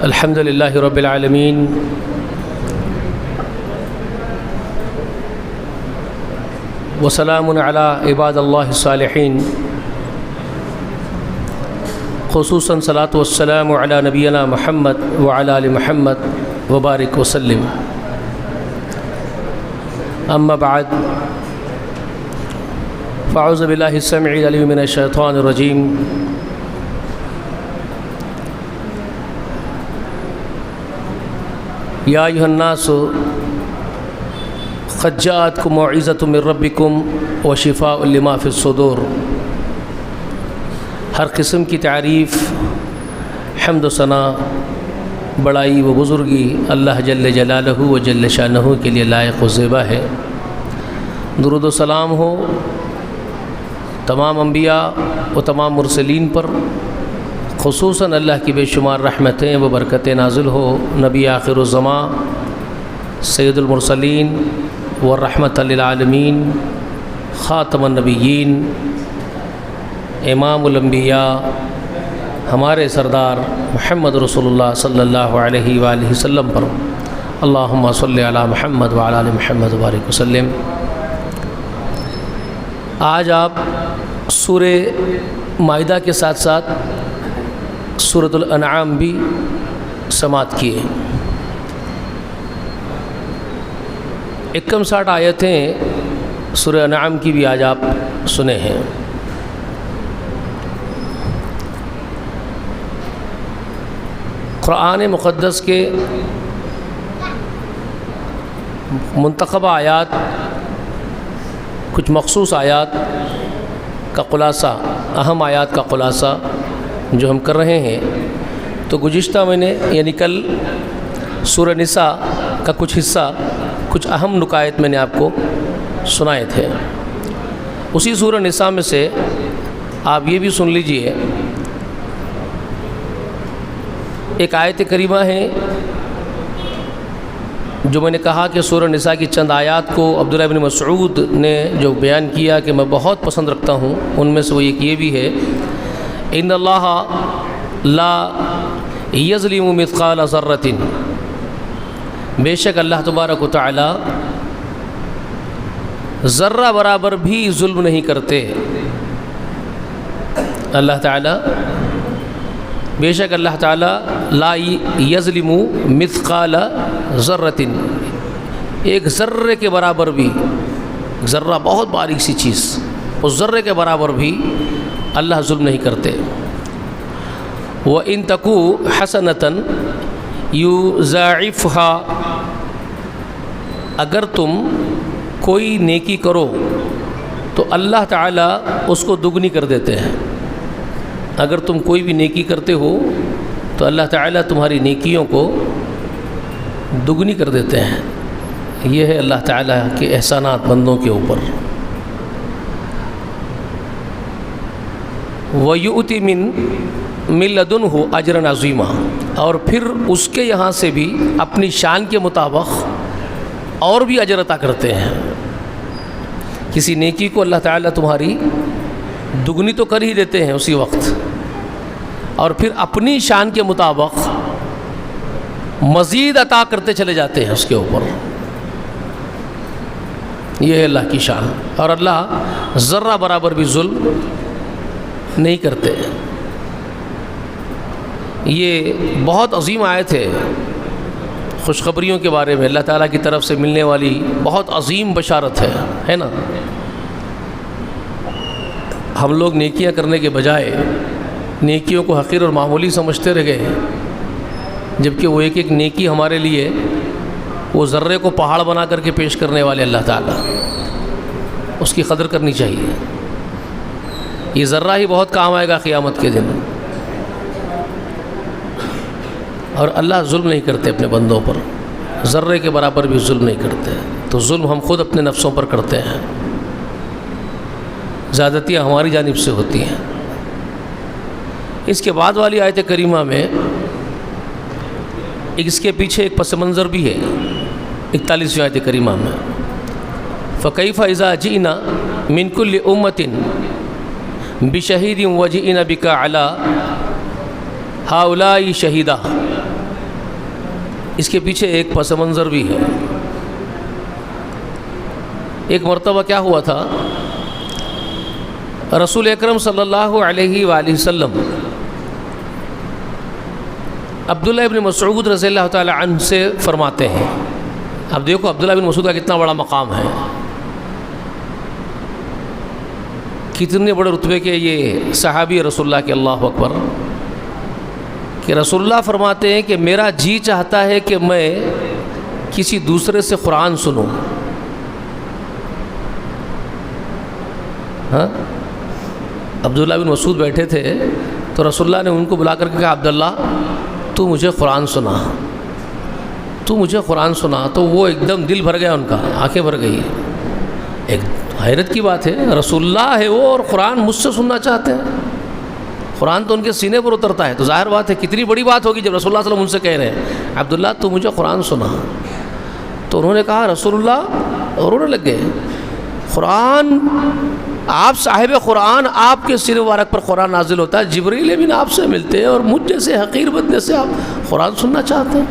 الحمد للہ رب العالمین وسلام علی عباد اللہ الصالحین، خصوصاً صلاۃ والسلام علی نبینا محمد وعلی آل محمد وبارک وسلم۔ اما بعد، فاعوذ باللہ السمیع العلیم من الشیطان الرجیم۔ یا ایھا الناس قد جاءتکم موعظۃ من ربکم وشفاء لما فی الصدور۔ ہر قسم کی تعریف، حمد و ثنا، بڑائی و بزرگی اللہ جل جلالہ و جل شانہ کے لیے لائق و زیبا ہے۔ درود و سلام ہو تمام انبیاء و تمام مرسلین پر، خصوصاً اللہ کی بے شمار رحمتیں و برکتیں نازل ہو نبی آخر الزمان سید المرسلین والرحمۃ للعالمین، خاتم النبیین، امام الانبیاء، ہمارے سردار محمد رسول اللہ صلی اللہ علیہ وآلہ وسلم پر۔ اللہم صلی علی محمد وعلی آل محمد وبارک وسلم۔ آج آپ سورہ مائدہ کے ساتھ ساتھ سورۃ الانعام بھی سماعت کیے۔ 61 آیتیں سورہ انعام کی بھی آج آپ سنے ہیں۔ قرآن مقدس کے منتخبہ آیات، کچھ مخصوص آیات کا خلاصہ، اہم آیات کا خلاصہ جو ہم کر رہے ہیں، تو گزشتہ مہینے یعنی کل سورہ نساء کا کچھ حصہ، کچھ اہم نکات میں نے آپ کو سنائے تھے۔ اسی سورہ نساء میں سے آپ یہ بھی سن لیجئے، ایک آیت کریمہ ہے جو میں نے کہا کہ سورہ نساء کی چند آیات کو عبداللہ بن مسعود نے جو بیان کیا کہ میں بہت پسند رکھتا ہوں، ان میں سے وہ ایک یہ بھی ہے، ان اللہ لا یظلم مثقال ذرۃ، بے شک اللہ تبارک و تعالی ذرہ برابر بھی ظلم نہیں کرتے۔ اللہ تعالی، بے شک اللہ تعالی لا یظلم مثقال ذرۃ، ایک ذرے کے برابر بھی، ذرہ بہت باریک سی چیز، اس ذرے کے برابر بھی اللہ ظلم نہیں کرتے۔ وَإِن تَكُ حَسَنَةً يُضَاعِفْهَا، اگر تم کوئی نیکی کرو تو اللہ تعالیٰ اس کو دگنی کر دیتے ہیں۔ اگر تم کوئی بھی نیکی کرتے ہو تو اللہ تعالیٰ تمہاری نیکیوں کو دگنی کر دیتے ہیں۔ یہ ہے اللہ تعالیٰ کے احسانات بندوں کے اوپر۔ وَيُؤْتِ مِن لَدُنْهُ أَجْرًا عَظِيمًا، اور پھر اس کے یہاں سے بھی اپنی شان کے مطابق اور بھی اجر عطا کرتے ہیں۔ کسی نیکی کو اللہ تعالیٰ تمہاری دگنی تو کر ہی دیتے ہیں اسی وقت، اور پھر اپنی شان کے مطابق مزید عطا کرتے چلے جاتے ہیں اس کے اوپر۔ یہ ہے اللہ کی شان، اور اللہ ذرہ برابر بھی ظلم نہیں کرتے۔ یہ بہت عظیم آیت ہے، خوشخبریوں کے بارے میں اللہ تعالیٰ کی طرف سے ملنے والی بہت عظیم بشارت ہے نا۔ ہم لوگ نیکیاں کرنے کے بجائے نیکیوں کو حقیر اور معمولی سمجھتے رہ گئے، جبکہ وہ ایک ایک نیکی ہمارے لیے وہ ذرے کو پہاڑ بنا کر کے پیش کرنے والے اللہ تعالیٰ، اس کی قدر کرنی چاہیے۔ یہ ذرہ ہی بہت کام آئے گا قیامت کے دن، اور اللہ ظلم نہیں کرتے اپنے بندوں پر، ذرے کے برابر بھی ظلم نہیں کرتے۔ تو ظلم ہم خود اپنے نفسوں پر کرتے ہیں، زیادتیاں ہماری جانب سے ہوتی ہیں۔ اس کے بعد والی آیت کریمہ میں اس کے پیچھے ایک پس منظر بھی ہے، 41ویں آیت کریمہ میں، فَكَيْفَ إِذَا جِئْنَا مِنْ كُلِّ أُمَّةٍ بِشَهِيدٍ وَجِئْنَا بِكَ عَلَىٰ هَؤُلَاءِ شَهِيدًا۔ اس کے پیچھے ایک پس منظر بھی ہے۔ ایک مرتبہ کیا ہوا تھا، رسول اکرم صلی اللہ علیہ وآلہ وسلم عبداللہ ابن مسعود رضی اللہ تعالی عنہ سے فرماتے ہیں، اب دیکھو عبداللہ ابن مسعود کا کتنا بڑا مقام ہے، کتنے بڑے رتبے کے یہ صحابی رسول اللہ کے، اللہ اکبر، کہ رسول اللہ فرماتے ہیں کہ میرا جی چاہتا ہے کہ میں کسی دوسرے سے قرآن سنوں۔ ہاں، عبداللہ بن مسعود بیٹھے تھے تو رسول اللہ نے ان کو بلا کر کے کہا، عبداللہ تو مجھے قرآن سنا، تو مجھے قرآن سنا۔ تو وہ ایک دم دل بھر گیا، ان کا آنکھیں بھر گئی۔ ایک حیرت کی بات ہے، رسول اللہ ہے وہ اور قرآن مجھ سے سننا چاہتے ہیں، قرآن تو ان کے سینے پر اترتا ہے، تو ظاہر بات ہے کتنی بڑی بات ہوگی جب رسول اللہ صلی اللہ علیہ وسلم ان سے کہہ رہے ہیں، عبداللہ تو مجھے قرآن سنا۔ تو انہوں نے کہا، رسول اللہ رونے لگ گئے، قرآن آپ صاحب قرآن، آپ کے سر مبارک پر قرآن نازل ہوتا ہے، جبریل امین آپ سے ملتے ہیں اور مجھ جیسے حقیر بندے سے آپ قرآن سننا چاہتے ہیں۔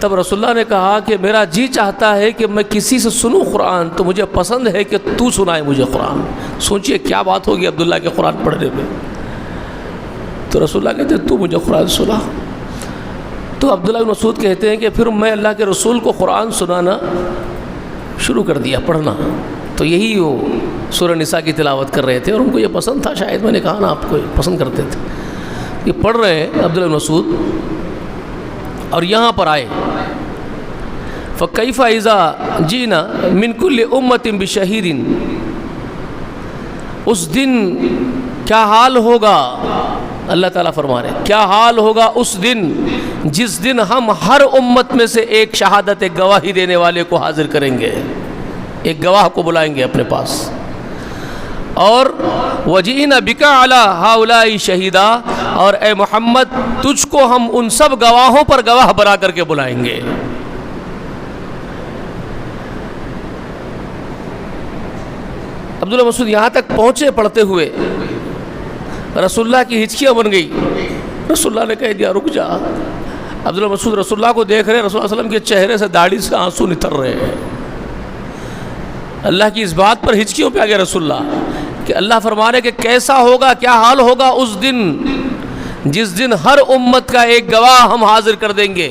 تب رسول اللہ نے کہا کہ میرا جی چاہتا ہے کہ میں کسی سے سنوں قرآن، تو مجھے پسند ہے کہ تو سنائے مجھے قرآن۔ سوچئے کیا بات ہوگی عبداللہ کے قرآن پڑھنے میں۔ تو رسول اللہ کہتے ہیں تو مجھے قرآن سنا۔ تو عبداللہ بن مسعود کہتے ہیں کہ پھر میں اللہ کے رسول کو قرآن سنانا شروع کر دیا، پڑھنا۔ تو یہی وہ سورہ نساء کی تلاوت کر رہے تھے اور ان کو یہ پسند تھا، شاید میں نے کہا نا آپ کو پسند کرتے تھے۔ یہ پڑھ رہے ہیں عبداللہ بن مسعود، اور یہاں پر آئے، فَكَيْفَ إِذَا جِئْنَا مِنْ كُلِّ أُمَّةٍ بِشَهِيدٍ، اس دن کیا حال ہوگا، اللہ تعالیٰ فرما رہے ہیں کیا حال ہوگا اس دن جس دن ہم ہر امت میں سے ایک شہادت، ایک گواہی دینے والے کو حاضر کریں گے، ایک گواہ کو بلائیں گے اپنے پاس۔ اور وَجِئْنَا بِكَ عَلَىٰ هَؤُلَاءِ شَهِيدًا، اور اے محمد تجھ کو ہم ان سب گواہوں پر گواہ بنا کر کے بلائیں گے۔ عبداللہ مسعود یہاں تک پہنچے پڑھتے ہوئے، رسول اللہ کی ہچکیاں بن گئی۔ رسول اللہ نے کہہ دیا رک جا۔ عبداللہ مسعود رسول اللہ کو دیکھ رہے ہیں، رسول اللہ علیہ وسلم کے چہرے سے داڑھی سے آنسو نتر رہے ہیں۔ اللہ کی اس بات پر ہچکیوں پہ آ گیا رسول اللہ کہ اللہ فرما رہے کہ کیسا ہوگا، کیا حال ہوگا اس دن جس دن ہر امت کا ایک گواہ ہم حاضر کر دیں گے،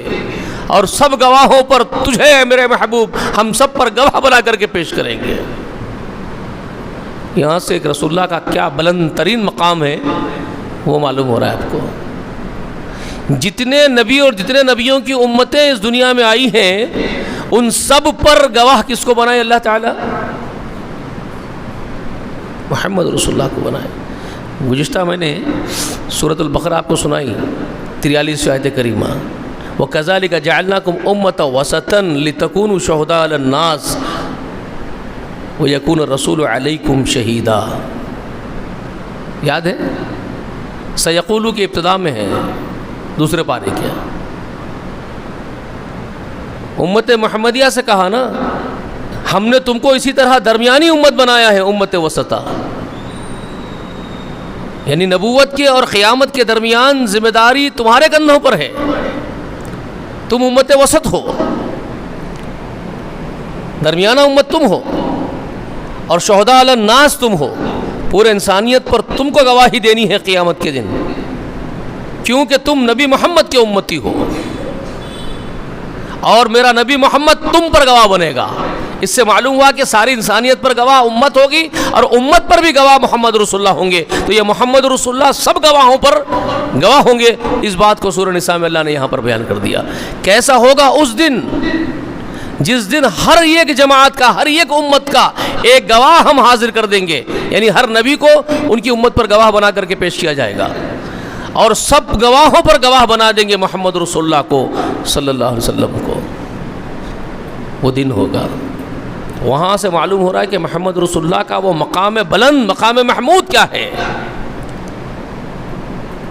اور سب گواہوں پر تجھے میرے محبوب ہم سب پر گواہ بنا کر کے پیش کریں گے۔ یہاں سے ایک رسول اللہ کا کیا بلند ترین مقام ہے وہ معلوم ہو رہا ہے آپ کو۔ جتنے نبی اور جتنے نبیوں کی امتیں اس دنیا میں آئی ہیں، ان سب پر گواہ کس کو بنائے اللہ تعالیٰ؟ محمد رسول اللہ کو بنائے۔ گزشتہ میں نے سورۃ البقرہ آپ کو سنائی، 43 آیت کریمہ، وَكَذَلِكَ جَعَلْنَاكُمْ أُمَّةً وَسَطًا لِتَكُونُوا شُهَدَاءَ عَلَى النَّاسِ وَيَكُونَ الرَّسُولُ عَلَيْكُمْ شَهِيدًا۔ یاد ہے؟ سَيَقُولُ کی ابتدا میں ہے، دوسرے پارے کیا؟ امت محمدیہ سے کہا نا، ہم نے تم کو اسی طرح درمیانی امت بنایا ہے، امت وسطا، یعنی نبوت کے اور قیامت کے درمیان ذمہ داری تمہارے کندھوں پر ہے، تم امت وسط ہو، درمیانہ امت تم ہو، اور شہداء علی الناس تم ہو، پورے انسانیت پر تم کو گواہی دینی ہے قیامت کے دن، کیونکہ تم نبی محمد کے امتی ہو، اور میرا نبی محمد تم پر گواہ بنے گا۔ اس سے معلوم ہوا کہ ساری انسانیت پر گواہ امت ہوگی، اور امت پر بھی گواہ محمد رسول اللہ ہوں گے، تو یہ محمد رسول اللہ سب گواہوں پر گواہ ہوں گے۔ اس بات کو سورہ نساء میں اللہ نے یہاں پر بیان کر دیا۔ کیسا ہوگا اس دن جس دن ہر ایک جماعت کا، ہر ایک امت کا ایک گواہ ہم حاضر کر دیں گے، یعنی ہر نبی کو ان کی امت پر گواہ بنا کر کے پیش کیا جائے گا، اور سب گواہوں پر گواہ بنا دیں گے محمد رسول اللہ کو صلی اللہ علیہ وسلم کو۔ وہ دن ہوگا، وہاں سے معلوم ہو رہا ہے کہ محمد رسول اللہ کا وہ مقام بلند، مقام محمود کیا ہے،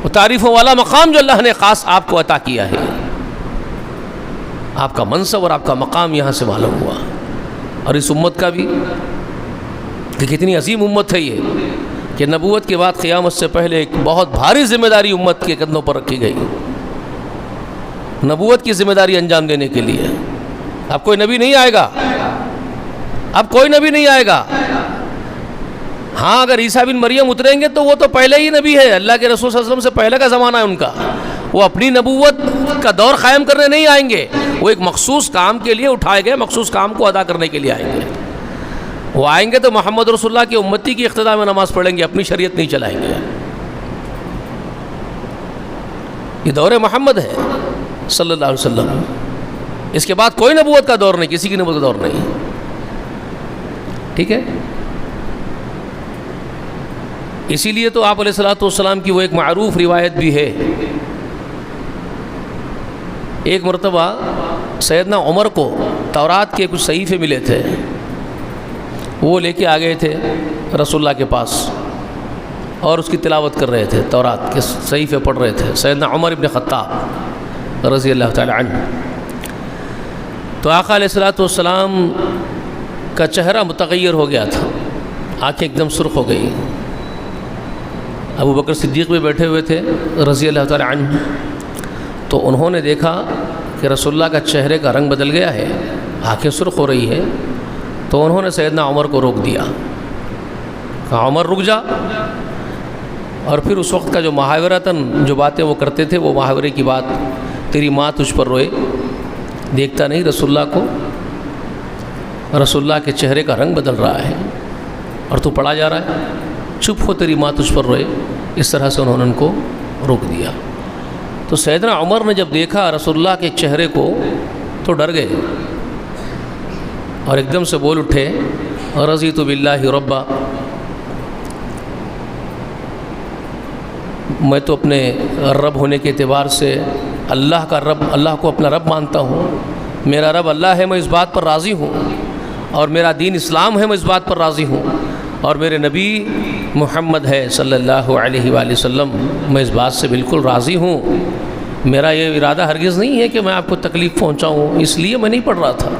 وہ تعریفوں والا مقام جو اللہ نے خاص آپ کو عطا کیا ہے۔ آپ کا منصب اور آپ کا مقام یہاں سے معلوم ہوا، اور اس امت کا بھی کہ کتنی عظیم امت ہے یہ، کہ نبوت کے بعد قیامت سے پہلے ایک بہت بھاری ذمہ داری امت کے کندھوں پر رکھی گئی۔ نبوت کی ذمہ داری انجام دینے کے لیے. اب کوئی نبی نہیں آئے گا، اب کوئی نبی نہیں آئے گا. ہاں اگر عیسیٰ بن مریم اتریں گے تو وہ تو پہلے ہی نبی ہے، اللہ کے رسول صلی اللہ علیہ وسلم سے پہلے کا زمانہ ہے ان کا. وہ اپنی نبوت کا دور قائم کرنے نہیں آئیں گے، وہ ایک مخصوص کام کے لیے اٹھائے گئے، مخصوص کام کو ادا کرنے کے لیے آئیں گے. وہ آئیں گے تو محمد رسول اللہ کی امتی کی اقتداء میں نماز پڑھیں گے، اپنی شریعت نہیں چلائیں گے. یہ دور محمد ہے صلی اللہ علیہ وسلم. اس کے بعد کوئی نبوت کا دور نہیں، کسی کی نبوت کا دور نہیں. ٹھیک ہے. اسی لیے تو آپ علیہ الصلوۃ والسلام کی وہ ایک معروف روایت بھی ہے. ایک مرتبہ سیدنا عمر کو تورات کے کچھ صحیفے ملے تھے، وہ لے کے آ گئے تھے رسول اللہ کے پاس اور اس کی تلاوت کر رہے تھے، تورات کے صحیفے پڑھ رہے تھے سیدنا عمر ابن خطاب رضی اللہ تعالی عنہ. تو آقا علیہ الصلوۃ والسلام کا چہرہ متغیر ہو گیا تھا، آنکھیں ایک دم سرخ ہو گئی. ابو بکر صدیق بھی بیٹھے ہوئے تھے رضی اللہ تعالی عنہ. تو انہوں نے دیکھا کہ رسول اللہ کا چہرے کا رنگ بدل گیا ہے، آنکھیں سرخ ہو رہی ہے. تو انہوں نے سیدنا عمر کو روک دیا، کہا عمر رک جا. اور پھر اس وقت کا جو محاورتاً جو باتیں وہ کرتے تھے، وہ محاورے کی بات، تیری ماں تجھ پر روئے، دیکھتا نہیں رسول اللہ کو، رسول اللہ کے چہرے کا رنگ بدل رہا ہے اور تو پڑھا جا رہا ہے، چپ ہو تیری ماں تجھ پر روئے. اس طرح سے انہوں نے ان کو روک دیا. تو سیدنا عمر نے جب دیکھا رسول اللہ کے چہرے کو تو ڈر گئے اور ایک دم سے بول اٹھے رضیت باللہ ربا، میں تو اپنے رب ہونے کے اعتبار سے اللہ کا رب، اللہ کو اپنا رب مانتا ہوں. میرا رب اللہ ہے، میں اس بات پر راضی ہوں، اور میرا دین اسلام ہے، میں اس بات پر راضی ہوں، اور میرے نبی محمد ہے صلی اللہ علیہ وآلہ وسلم، میں اس بات سے بالکل راضی ہوں. میرا یہ ارادہ ہرگز نہیں ہے کہ میں آپ کو تکلیف پہنچاؤں، اس لیے میں نہیں پڑھ رہا تھا.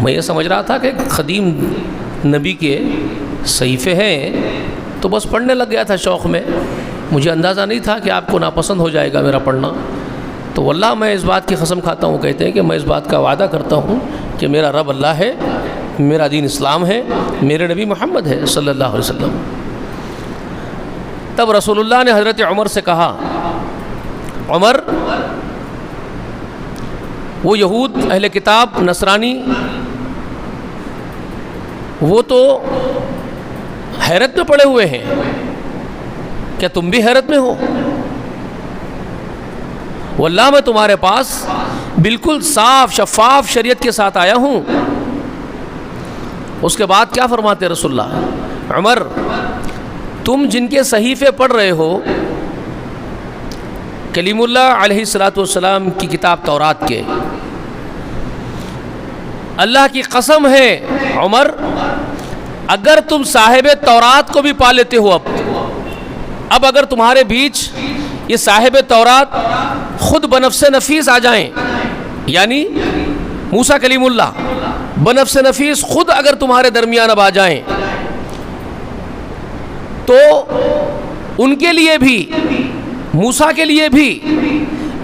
میں یہ سمجھ رہا تھا کہ قدیم نبی کے صحیفے ہیں، تو بس پڑھنے لگ گیا تھا شوق میں. مجھے اندازہ نہیں تھا کہ آپ کو ناپسند ہو جائے گا میرا پڑھنا. تو واللہ میں اس بات کی قسم کھاتا ہوں، کہتے ہیں کہ میں اس بات کا وعدہ کرتا ہوں کہ میرا رب اللہ ہے، میرا دین اسلام ہے، میرے نبی محمد ہے صلی اللہ علیہ وسلم. تب رسول اللہ نے حضرت عمر سے کہا، عمر، وہ یہود اہل کتاب نصرانی وہ تو حیرت میں پڑے ہوئے ہیں، کیا تم بھی حیرت میں ہو؟ واللہ میں تمہارے پاس بالکل صاف شفاف شریعت کے ساتھ آیا ہوں. اس کے بعد کیا فرماتے رسول اللہ؟ عمر، تم جن کے صحیفے پڑھ رہے ہو، کلیم اللہ علیہ الصلوۃ والسلام کی کتاب تورات کے، اللہ کی قسم ہے عمر، اگر تم صاحب تورات کو بھی پا لیتے ہو، اب اگر تمہارے بیچ یہ صاحب تورات خود بنفس نفیس آ جائیں، یعنی موسیٰ کلیم اللہ بنفس نفیس خود اگر تمہارے درمیان اب آ جائیں، تو ان کے لیے بھی، موسیٰ کے لیے بھی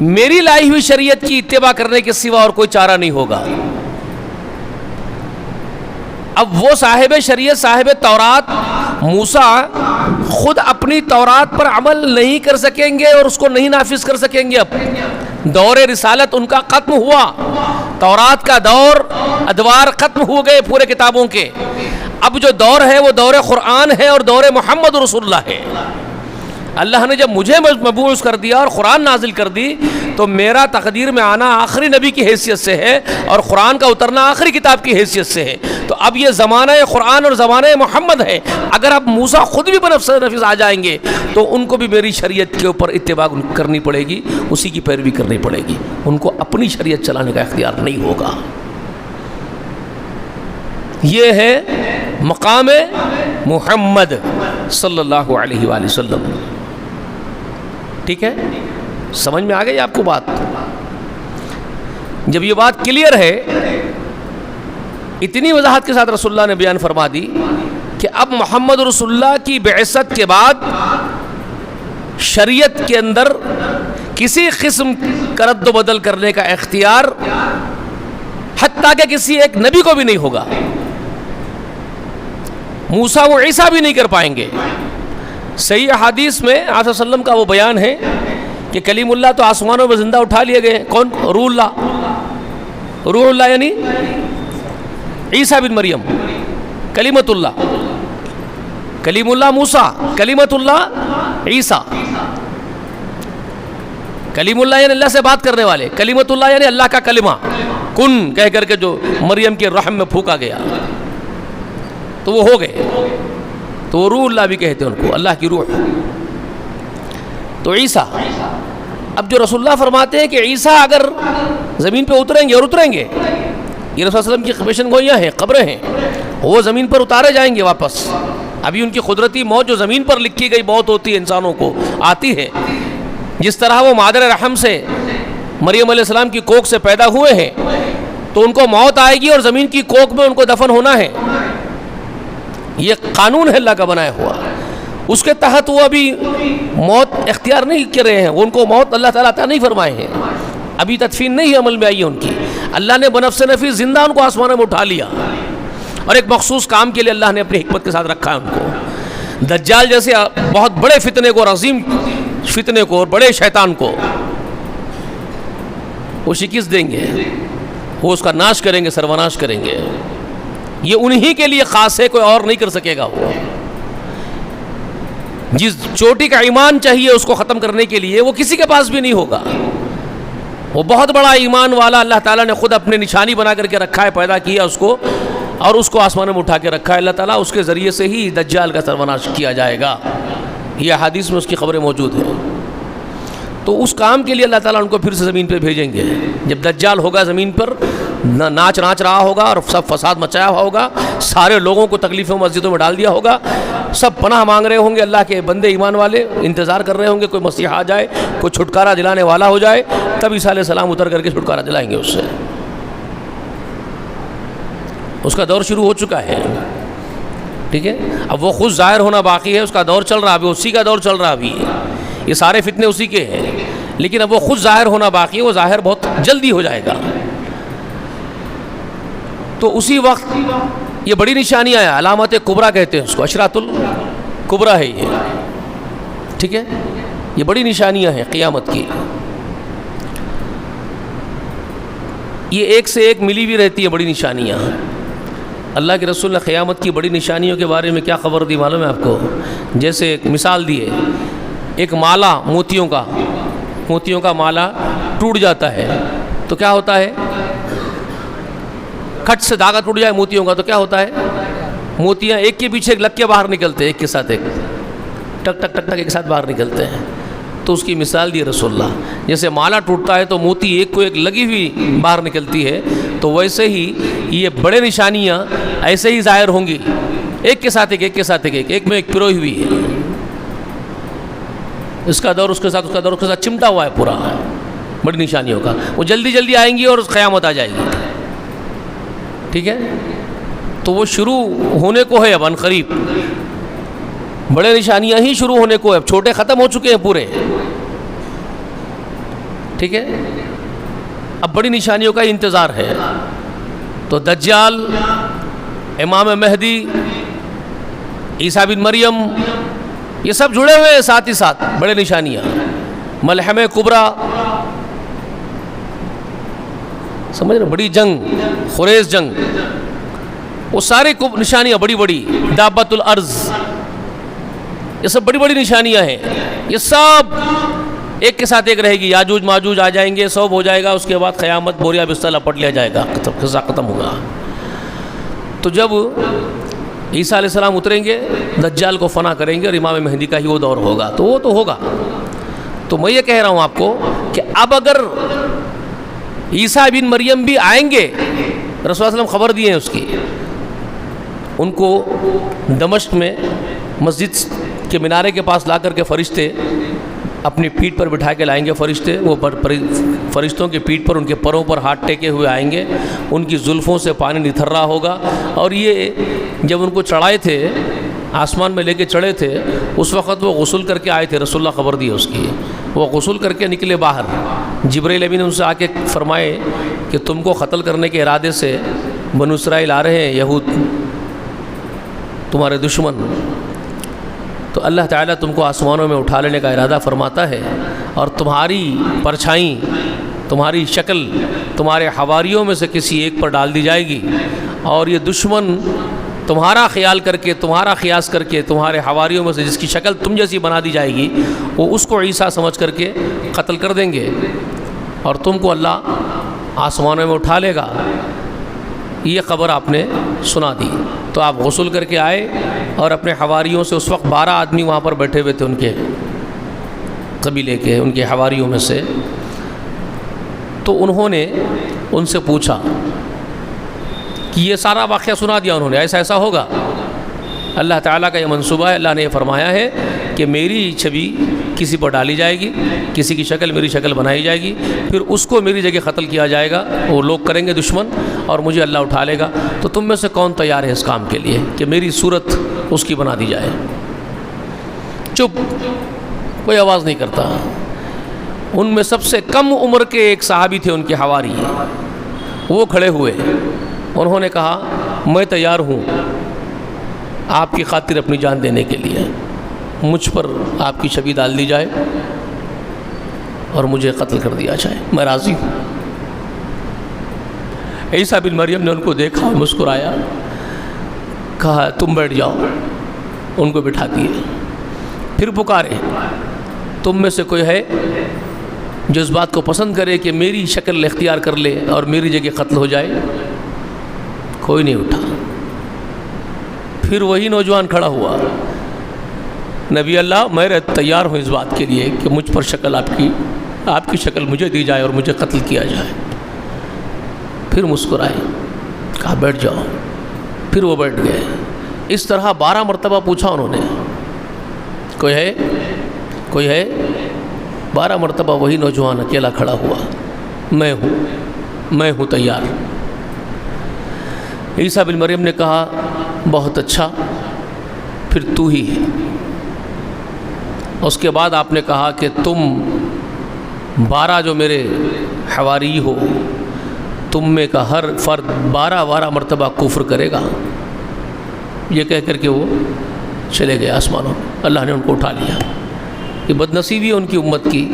میری لائی ہوئی شریعت کی اتباع کرنے کے سوا اور کوئی چارہ نہیں ہوگا. اب وہ صاحب شریعت، صاحب تورات موسیٰ خود اپنی تورات پر عمل نہیں کر سکیں گے اور اس کو نہیں نافذ کر سکیں گے. اب دور رسالت ان کا ختم ہوا، تورات کا دور، ادوار ختم ہو گئے پورے کتابوں کے. اب جو دور ہے وہ دور قرآن ہے اور دور محمد رسول اللہ ہے. اللہ نے جب مجھے مبعوث کر دیا اور قرآن نازل کر دی، تو میرا تقدیر میں آنا آخری نبی کی حیثیت سے ہے اور قرآن کا اترنا آخری کتاب کی حیثیت سے ہے. تو اب یہ زمانہ قرآن اور زمانہ محمد ہے. اگر اب موسیٰ خود بھی بنفس نفیس آ جائیں گے تو ان کو بھی میری شریعت کے اوپر اتباع کرنی پڑے گی، اسی کی پیروی کرنی پڑے گی. ان کو اپنی شریعت چلانے کا اختیار نہیں ہوگا. یہ ہے مقام محمد صلی اللہ علیہ وآلہ وسلم. ٹھیک ہے، سمجھ میں آ گئی آپ کو بات؟ جب یہ بات کلیئر ہے، اتنی وضاحت کے ساتھ رسول اللہ نے بیان فرما دی کہ اب محمد رسول اللہ کی بعثت کے بعد شریعت کے اندر کسی قسم کا رد و بدل کرنے کا اختیار حتیٰ کہ کسی ایک نبی کو بھی نہیں ہوگا. موسیٰ و عیسیٰ بھی نہیں کر پائیں گے. صحیح حدیث میں آپ صلی اللہ علیہ وسلم کا وہ بیان ہے کہ کلیم اللہ تو آسمانوں میں زندہ اٹھا لیے گئے. کون؟ روح اللہ. روح اللہ یعنی عیسیٰ بن مریم، کلیمت اللہ. کلیم اللہ موسیٰ، کلیمت اللہ عیسیٰ. کلیم اللہ یعنی اللہ سے بات کرنے والے، کلیمت اللہ یعنی اللہ کا کلمہ کن کہہ کر کے جو مریم کے رحم میں پھونکا گیا تو وہ ہو گئے. تو وہ روح اللہ بھی کہتے ہیں ان کو، اللہ کی روح. تو عیسیٰ، اب جو رسول اللہ فرماتے ہیں کہ عیسیٰ اگر زمین پہ اتریں گے، اور اتریں گے، یہ رسول اللہ علیہ وسلم کی پیشن گوئیاں ہیں، قبریں ہیں، وہ زمین پر اتارے جائیں گے واپس. ابھی ان کی قدرتی موت جو زمین پر لکھی گئی موت ہوتی ہے انسانوں کو آتی ہے. جس طرح وہ مادر رحم سے مریم علیہ السلام کی کوکھ سے پیدا ہوئے ہیں تو ان کو موت آئے گی اور زمین کی کوکھ میں ان کو دفن ہونا ہے. یہ قانون ہے اللہ کا بنایا ہوا. اس کے تحت وہ ابھی موت اختیار نہیں کر رہے ہیں، ان کو موت اللہ تعالیٰ عطا نہیں فرمائے ہیں. ابھی تدفین نہیں عمل میں آئی ہے ان کی. اللہ نے بنفس نفیس زندہ ان کو آسمانوں میں اٹھا لیا اور ایک مخصوص کام کے لیے اللہ نے اپنی حکمت کے ساتھ رکھا ہے ان کو. دجال جیسے بہت بڑے فتنے کو اور عظیم فتنے کو اور بڑے شیطان کو وہ شکست دیں گے، وہ اس کا ناش کریں گے، سروناش کریں گے. یہ انہی کے لیے خاص ہے، کوئی اور نہیں کر سکے گا. وہ جس چوٹی کا ایمان چاہیے اس کو ختم کرنے کے لیے وہ کسی کے پاس بھی نہیں ہوگا. وہ بہت بڑا ایمان والا اللہ تعالیٰ نے خود اپنے نشانی بنا کر کے رکھا ہے، پیدا کیا اس کو اور اس کو آسمانوں میں اٹھا کے رکھا ہے. اللہ تعالیٰ اس کے ذریعے سے ہی دجال کا سروناش کیا جائے گا. یہ حدیث میں اس کی خبریں موجود ہیں. تو اس کام کے لیے اللہ تعالیٰ ان کو پھر سے زمین پہ بھیجیں گے. جب دجال ہوگا زمین پر ناچ رہا ہوگا اور سب فساد مچایا ہوا ہوگا، سارے لوگوں کو تکلیفوں مسجدوں میں ڈال دیا ہوگا، سب پناہ مانگ رہے ہوں گے، اللہ کے بندے ایمان والے انتظار کر رہے ہوں گے کوئی مسیح آ جائے، کوئی چھٹکارا دلانے والا ہو جائے، تب عیسیٰ علیہ السلام اتر کر کے چھٹکارا دلائیں گے. اس سے اس کا دور شروع ہو چکا ہے. ٹھیک ہے، اب وہ خود ظاہر ہونا باقی ہے، اس کا دور چل رہا، ابھی اسی کا دور چل رہا. ابھی یہ سارے فتنے اسی کے ہیں، لیکن اب وہ خود ظاہر ہونا باقی ہے. وہ ظاہر بہت جلدی ہو جائے گا. تو اسی وقت یہ بڑی نشانیاں ہیں، علامت کبریٰ کہتے ہیں اس کو، اشراط الکبریٰ ہے یہ. ٹھیک ہے، یہ بڑی نشانیاں ہیں قیامت کی. یہ ایک سے ایک ملی بھی رہتی ہے بڑی نشانیاں. اللہ کے رسول نے قیامت کی بڑی نشانیوں کے بارے میں کیا خبر دی معلوم ہے آپ کو؟ جیسے ایک مثال دی ہے، ایک مالا موتیوں کا مالا ٹوٹ جاتا ہے تو کیا ہوتا ہے؟ کھٹ سے دھاگا ٹوٹ جائے موتیوں کا تو کیا ہوتا ہے؟ موتیاں ایک کے پیچھے ایک لگ کے باہر نکلتے ہیں، ایک کے ساتھ ایک ٹک ٹک ٹک ٹک ایک ساتھ باہر نکلتے ہیں. تو اس کی مثال دی رسول اللہ، جیسے مالا ٹوٹتا ہے تو موتی ایک کو ایک لگی ہوئی باہر نکلتی ہے، تو ویسے ہی یہ بڑے نشانیاں ایسے ہی ظاہر ہوں گی، ایک کے ساتھ ایک کے ساتھ ایک میں ایک پروئی ہوئی ہے. اس کا دور اس کے ساتھ چمٹا ہوا ہے پورا بڑی نشانیوں کا. وہ جلدی جلدی آئیں گی اور قیامت آ جائے گی. ٹھیک ہے، تو وہ شروع ہونے کو ہے اب ان قریب. بڑے نشانیاں ہی شروع ہونے کو ہے، اب چھوٹے ختم ہو چکے ہیں پورے. ٹھیک ہے، اب بڑی نشانیوں کا انتظار ہے. تو دجال، امام مہدی، عیسیٰ بن مریم، یہ سب جڑے ہوئے ہیں ساتھ ہی ساتھ. بڑے نشانیاں، ملحمہ کبریٰ، سمجھ رہے، بڑی جنگ، خریز جنگ، وہ سارے نشانیاں بڑی بڑی، دابت الارض، یہ سب بڑی بڑی نشانیاں ہیں. یہ سب ایک کے ساتھ ایک رہے گی. یاجوج ماجوج آ جائیں گے، سب ہو جائے گا. اس کے بعد قیامت بوریا بستر لپٹ لیا جائے گا، قصہ ختم ہوگا. تو جب عیسیٰ علیہ السلام اتریں گے، دجال کو فنا کریں گے اور امام مہدی کا ہی وہ دور ہوگا. تو وہ تو ہوگا. تو میں یہ کہہ رہا ہوں آپ کو کہ اب اگر عیسیٰ بن مریم بھی آئیں گے، رسول اللہ صلی اللہ علیہ وسلم خبر دیے ہیں اس کی، ان کو دمشق میں مسجد کے مینارے کے پاس لا کر کے فرشتے اپنی پیٹھ پر بٹھا کے لائیں گے. فرشتے وہ فرشتوں کی پیٹھ پر ان کے پروں پر ہاتھ ٹیکے ہوئے آئیں گے. ان کی زلفوں سے پانی نتھر رہا ہوگا. اور یہ جب ان کو چڑھائے تھے، آسمان میں لے کے چڑھے تھے، اس وقت وہ غسل کر کے آئے تھے. رسول اللہ خبر دی اس کی. وہ غسل کر کے نکلے باہر. جبرائیل امین ان سے آ کے فرمائے کہ تم کو قتل کرنے کے ارادے سے بنو اسرائیل آ رہے ہیں، یہود تمہارے دشمن، تو اللہ تعالیٰ تم کو آسمانوں میں اٹھا لینے کا ارادہ فرماتا ہے، اور تمہاری پرچھائی، تمہاری شکل تمہارے حواریوں میں سے کسی ایک پر ڈال دی جائے گی، اور یہ دشمن تمہارا خیال کر کے، تمہارا قیاس کر کے، تمہارے حواریوں میں سے جس کی شکل تم جیسی بنا دی جائے گی، وہ اس کو عیسیٰ سمجھ کر کے قتل کر دیں گے، اور تم کو اللہ آسمانوں میں اٹھا لے گا. یہ خبر آپ نے سنا دی. تو آپ غسل کر کے آئے، اور اپنے حواریوں سے، اس وقت 12 آدمی وہاں پر بیٹھے ہوئے تھے ان کے قبیلے کے، ان کے حواریوں میں سے. تو انہوں نے ان سے پوچھا کہ یہ سارا واقعہ سنا دیا انہوں نے، ایسا ایسا ہوگا. اللہ تعالیٰ کا یہ منصوبہ ہے، اللہ نے یہ فرمایا ہے کہ میری چھوی کسی پر ڈالی جائے گی، کسی کی شکل میری شکل بنائی جائے گی، پھر اس کو میری جگہ قتل کیا جائے گا، وہ لوگ کریں گے دشمن، اور مجھے اللہ اٹھا لے گا. تو تم میں سے کون تیار ہے اس کام کے لیے کہ میری صورت اس کی بنا دی جائے؟ چپ، کوئی آواز نہیں کرتا. ان میں سب سے کم عمر کے ایک صحابی تھے ان کے حواری، وہ کھڑے ہوئے، انہوں نے کہا میں تیار ہوں آپ کی خاطر اپنی جان دینے کے لیے، مجھ پر آپ کی چھوی ڈال دی جائے اور مجھے قتل کر دیا جائے، میں راضی ہوں. عیسیٰ بن مریم نے ان کو دیکھا، مسکرایا، کہا تم بیٹھ جاؤ. ان کو بٹھا دیے. پھر پکارے تم میں سے کوئی ہے جو اس بات کو پسند کرے کہ میری شکل اختیار کر لے اور میری جگہ قتل ہو جائے؟ کوئی نہیں اٹھا. پھر وہی نوجوان کھڑا ہوا، نبی اللہ میں تیار ہوں اس بات کے لیے کہ مجھ پر شکل آپ کی شکل مجھے دی جائے اور مجھے قتل کیا جائے. پھر مسکرائے، کہا بیٹھ جاؤ. پھر وہ بیٹھ گئے. اس طرح 12 مرتبہ پوچھا انہوں نے، کوئی ہے، کوئی ہے؟ 12 مرتبہ وہی نوجوان اکیلا کھڑا ہوا، میں ہوں تیار. عیسیٰ بن مریم نے کہا بہت اچھا، پھر تو ہی ہے. اس کے بعد آپ نے کہا کہ تم 12 جو میرے حواری ہو، تم میں کا ہر فرد 12 مرتبہ کفر کرے گا. یہ کہہ کر کے وہ چلے گئے آسمانوں. اللہ نے ان کو اٹھا لیا. یہ بدنصیبی ہے ان کی امت کی.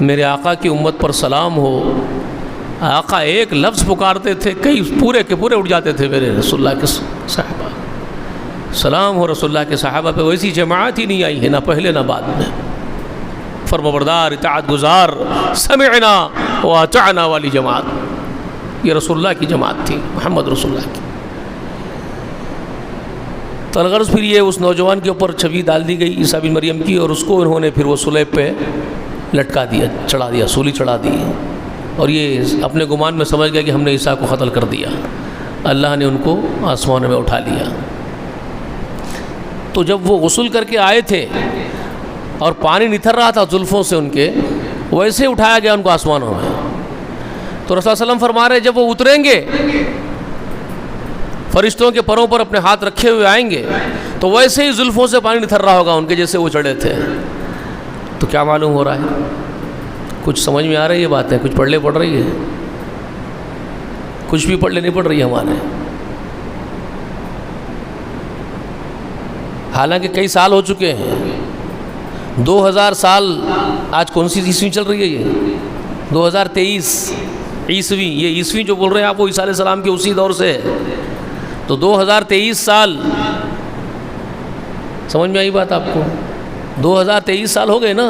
میرے آقا کی امت پر سلام ہو. آقا ایک لفظ پکارتے تھے، کئی پورے کے پورے اٹھ جاتے تھے میرے رسول اللہ کے صحابہ. سلام ہو رسول اللہ کے صحابہ پہ. ویسی جماعت ہی نہیں آئی ہے، نہ پہلے نہ بعد میں. فرمانبردار، اطاعت گزار، سمعنا واطعنا والی جماعت یہ رسول اللہ کی جماعت تھی، محمد رسول اللہ کی. تو الغرض پھر یہ اس نوجوان کے اوپر چھوی ڈال دی گئی عیسیٰ بن مریم کی، اور اس کو انہوں نے پھر وہ صلیب پہ لٹکا دیا، چڑھا دیا، سولی چڑھا دی. اور یہ اپنے گمان میں سمجھ گیا کہ ہم نے عیسیٰ کو قتل کر دیا. اللہ نے ان کو آسمانوں میں اٹھا لیا. تو جب وہ غسل کر کے آئے تھے اور پانی نتھر رہا تھا زلفوں سے ان کے، ویسے اٹھایا گیا ان کو آسمانوں میں. تو رسول اللہ علیہ وسلم فرما رہے جب وہ اتریں گے، فرشتوں کے پروں پر اپنے ہاتھ رکھے ہوئے آئیں گے، تو ویسے ہی زلفوں سے پانی نتھر رہا ہوگا ان کے جیسے وہ چڑھے تھے. تو کیا معلوم ہو رہا ہے؟ کچھ سمجھ میں آ رہی ہے باتیں؟ کچھ پڑھ لے پڑھ رہی ہے؟ کچھ بھی پڑھ لے نہیں پڑھ رہی ہے ہمارے. حالانکہ کئی سال ہو چکے ہیں، 2000 سال. آج کون سی عیسوی چل رہی ہے؟ یہ 2023 عیسوی. یہ عیسوی جو بول رہے ہیں آپ وہ عیسیٰ علیہ السلام کے اسی دور سے ہے. تو 2023 سال. سمجھ میں آئی بات آپ کو؟ 2023 سال ہو گئے نا.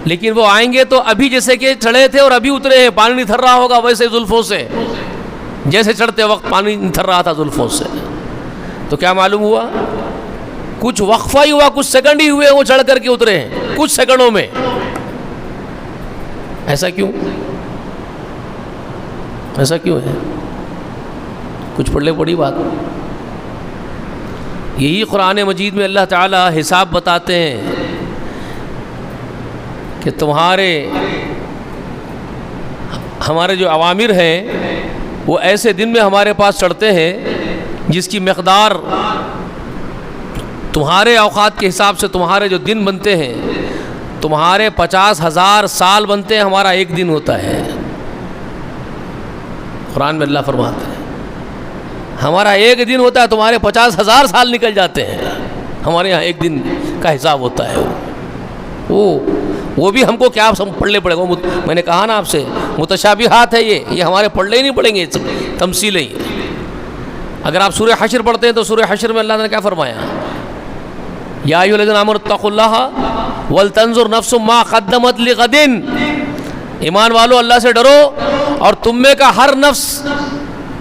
لیکن وہ آئیں گے تو ابھی جیسے کہ چڑھے تھے اور ابھی اترے ہیں، پانی نتھر رہا ہوگا ویسے زلفوں سے، جیسے چڑھتے وقت پانی نتھر رہا تھا زلفوں سے. تو کیا معلوم ہوا؟ کچھ وقفہ ہی ہوا، کچھ سیکنڈ ہی ہوئے وہ چڑھ کر کے اترے ہیں، کچھ سیکنڈوں میں. ایسا کیوں؟ ایسا کیوں ہے؟ کچھ پڑھ لے پڑی بات. یہی قرآن مجید میں اللہ تعالیٰ حساب بتاتے ہیں کہ ہمارے جو اوامر ہیں وہ ایسے دن میں ہمارے پاس چڑھتے ہیں جس کی مقدار تمہارے اوقات کے حساب سے تمہارے جو دن بنتے ہیں، تمہارے 50,000 سال بنتے ہیں، ہمارا ایک دن ہوتا ہے۔ قرآن میں اللہ فرماتا ہے ہمارا ایک دن ہوتا ہے، تمہارے 50,000 سال نکل جاتے ہیں، ہمارے یہاں ایک دن کا حساب ہوتا ہے۔ وہ بھی ہم کو کیا پڑھنے پڑے گا؟ میں نے کہا نا آپ سے، متشابہات ہے یہ ہمارے پڑھنے ہی نہیں پڑیں گے، تمثیلیں ہی۔ اگر آپ سورہ حشر پڑھتے ہیں تو سورہ حشر میں اللہ نے کیا فرمایا؟ یا ایھا الذین آمنوا اتقوا اللہ ولتنظر نفس ما قدمت لغد۔ ایمان والو اللہ سے ڈرو اور تم میں کا ہر نفس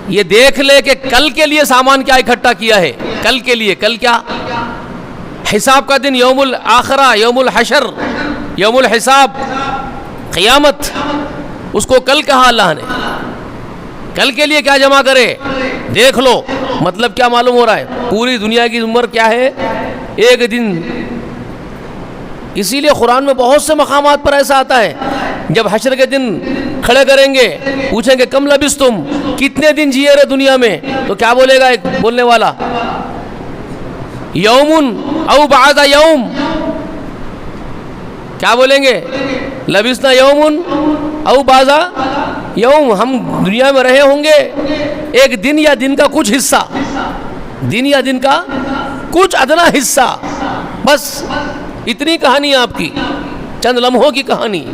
یہ دیکھ لے کہ کل کے لیے سامان کیا اکٹھا کیا ہے۔ کل کے لیے، کل کیا؟ حساب کا دن، یوم الآخرہ، یوم الحشر، یوم الحساب، قیامت، اس کو کل کہا اللہ نے۔ کل کے لیے کیا جمع کرے دیکھ لو۔ مطلب کیا معلوم ہو رہا ہے؟ پوری دنیا کی عمر کیا ہے؟ ایک دن۔ اسی لیے قرآن میں بہت سے مقامات پر ایسا آتا ہے، جب حشر کے دن کھڑے کریں گے، پوچھیں گے کم لبثتم، کتنے دن جیے رہے دنیا میں؟ تو کیا بولے گا ایک بولنے والا؟ یوم او بعد یوم۔ کیا بولیں گے؟ لبثنا یوم او بعد یوم۔ ہم دنیا میں رہے ہوں گے ایک دن یا دن کا کچھ حصہ، دن یا دن کا کچھ ادنا حصہ، بس اتنی کہانی آپ کی، چند لمحوں کی کہانی،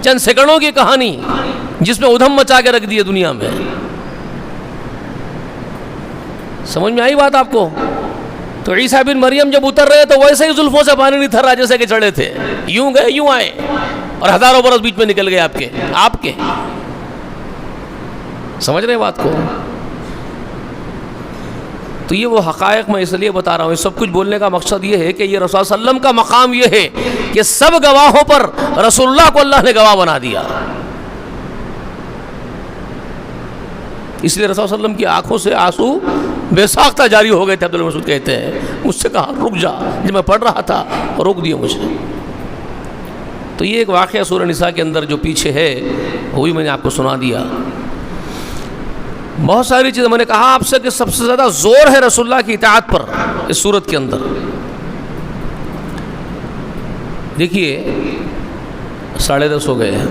چند سیکنڈوں کی کہانی، جس میں ادھم مچا کے رکھ دی ہے دنیا میں۔ سمجھ میں آئی بات آپ کو؟ تو عیسیٰ بن مریم جب اتر رہے تو ویسے ہی زلفوں سے پانی نہیں تھر رہا جیسے کہ چڑھے تھے، یوں گئے یوں آئے، اور ہزاروں برس بیچ میں نکل گئے آپ کے۔ سمجھ رہے بات کو؟ تو یہ وہ حقائق میں اس لیے بتا رہا ہوں۔ یہ سب کچھ بولنے کا مقصد یہ ہے کہ یہ رسول صلی اللہ علیہ وسلم کا مقام یہ ہے کہ سب گواہوں پر رسول اللہ کو اللہ نے گواہ بنا دیا۔ اس لیے رسول صلی اللہ علیہ وسلم کی آنکھوں سے آنسو بے ساختہ جاری ہو گئے تھے۔ عبداللہ مسعود کہتے ہیں مجھ سے کہا رک جا، جب میں پڑھ رہا تھا روک دیا مجھے۔ تو یہ ایک واقعہ سورہ نساء کے اندر جو پیچھے ہے وہ بھی میں نے آپ کو سنا دیا۔ بہت ساری چیزیں میں نے کہا آپ سے کہ سب سے زیادہ زور ہے رسول اللہ کی اطاعت پر اس صورت کے اندر۔ دیکھیے 10:30 ہو گئے ہیں،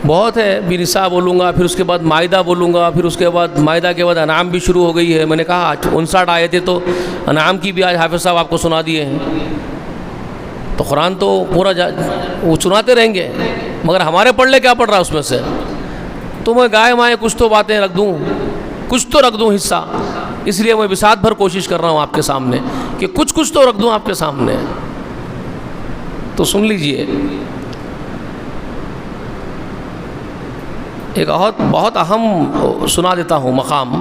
بہت ہے۔ بنساء بولوں گا، پھر اس کے بعد مائدہ بولوں گا، پھر اس کے بعد مائدہ کے بعد انعام بھی شروع ہو گئی ہے۔ میں نے کہا 59 آیتیں تو انعام کی بھی آج حافظ صاحب آپ کو سنا دیے ہیں۔ تو قرآن تو پورا وہ سناتے رہیں گے، مگر ہمارے پڑھ لے کیا پڑھ رہا ہے اس میں سے؟ تو میں گائے مائیں کچھ تو باتیں رکھ دوں، کچھ تو رکھ دوں حصہ۔ اس لیے میں بساط بھر کوشش کر رہا ہوں آپ کے سامنے کہ کچھ تو رکھ دوں آپ کے سامنے۔ تو سن لیجئے، ایک بہت اہم سنا دیتا ہوں مقام۔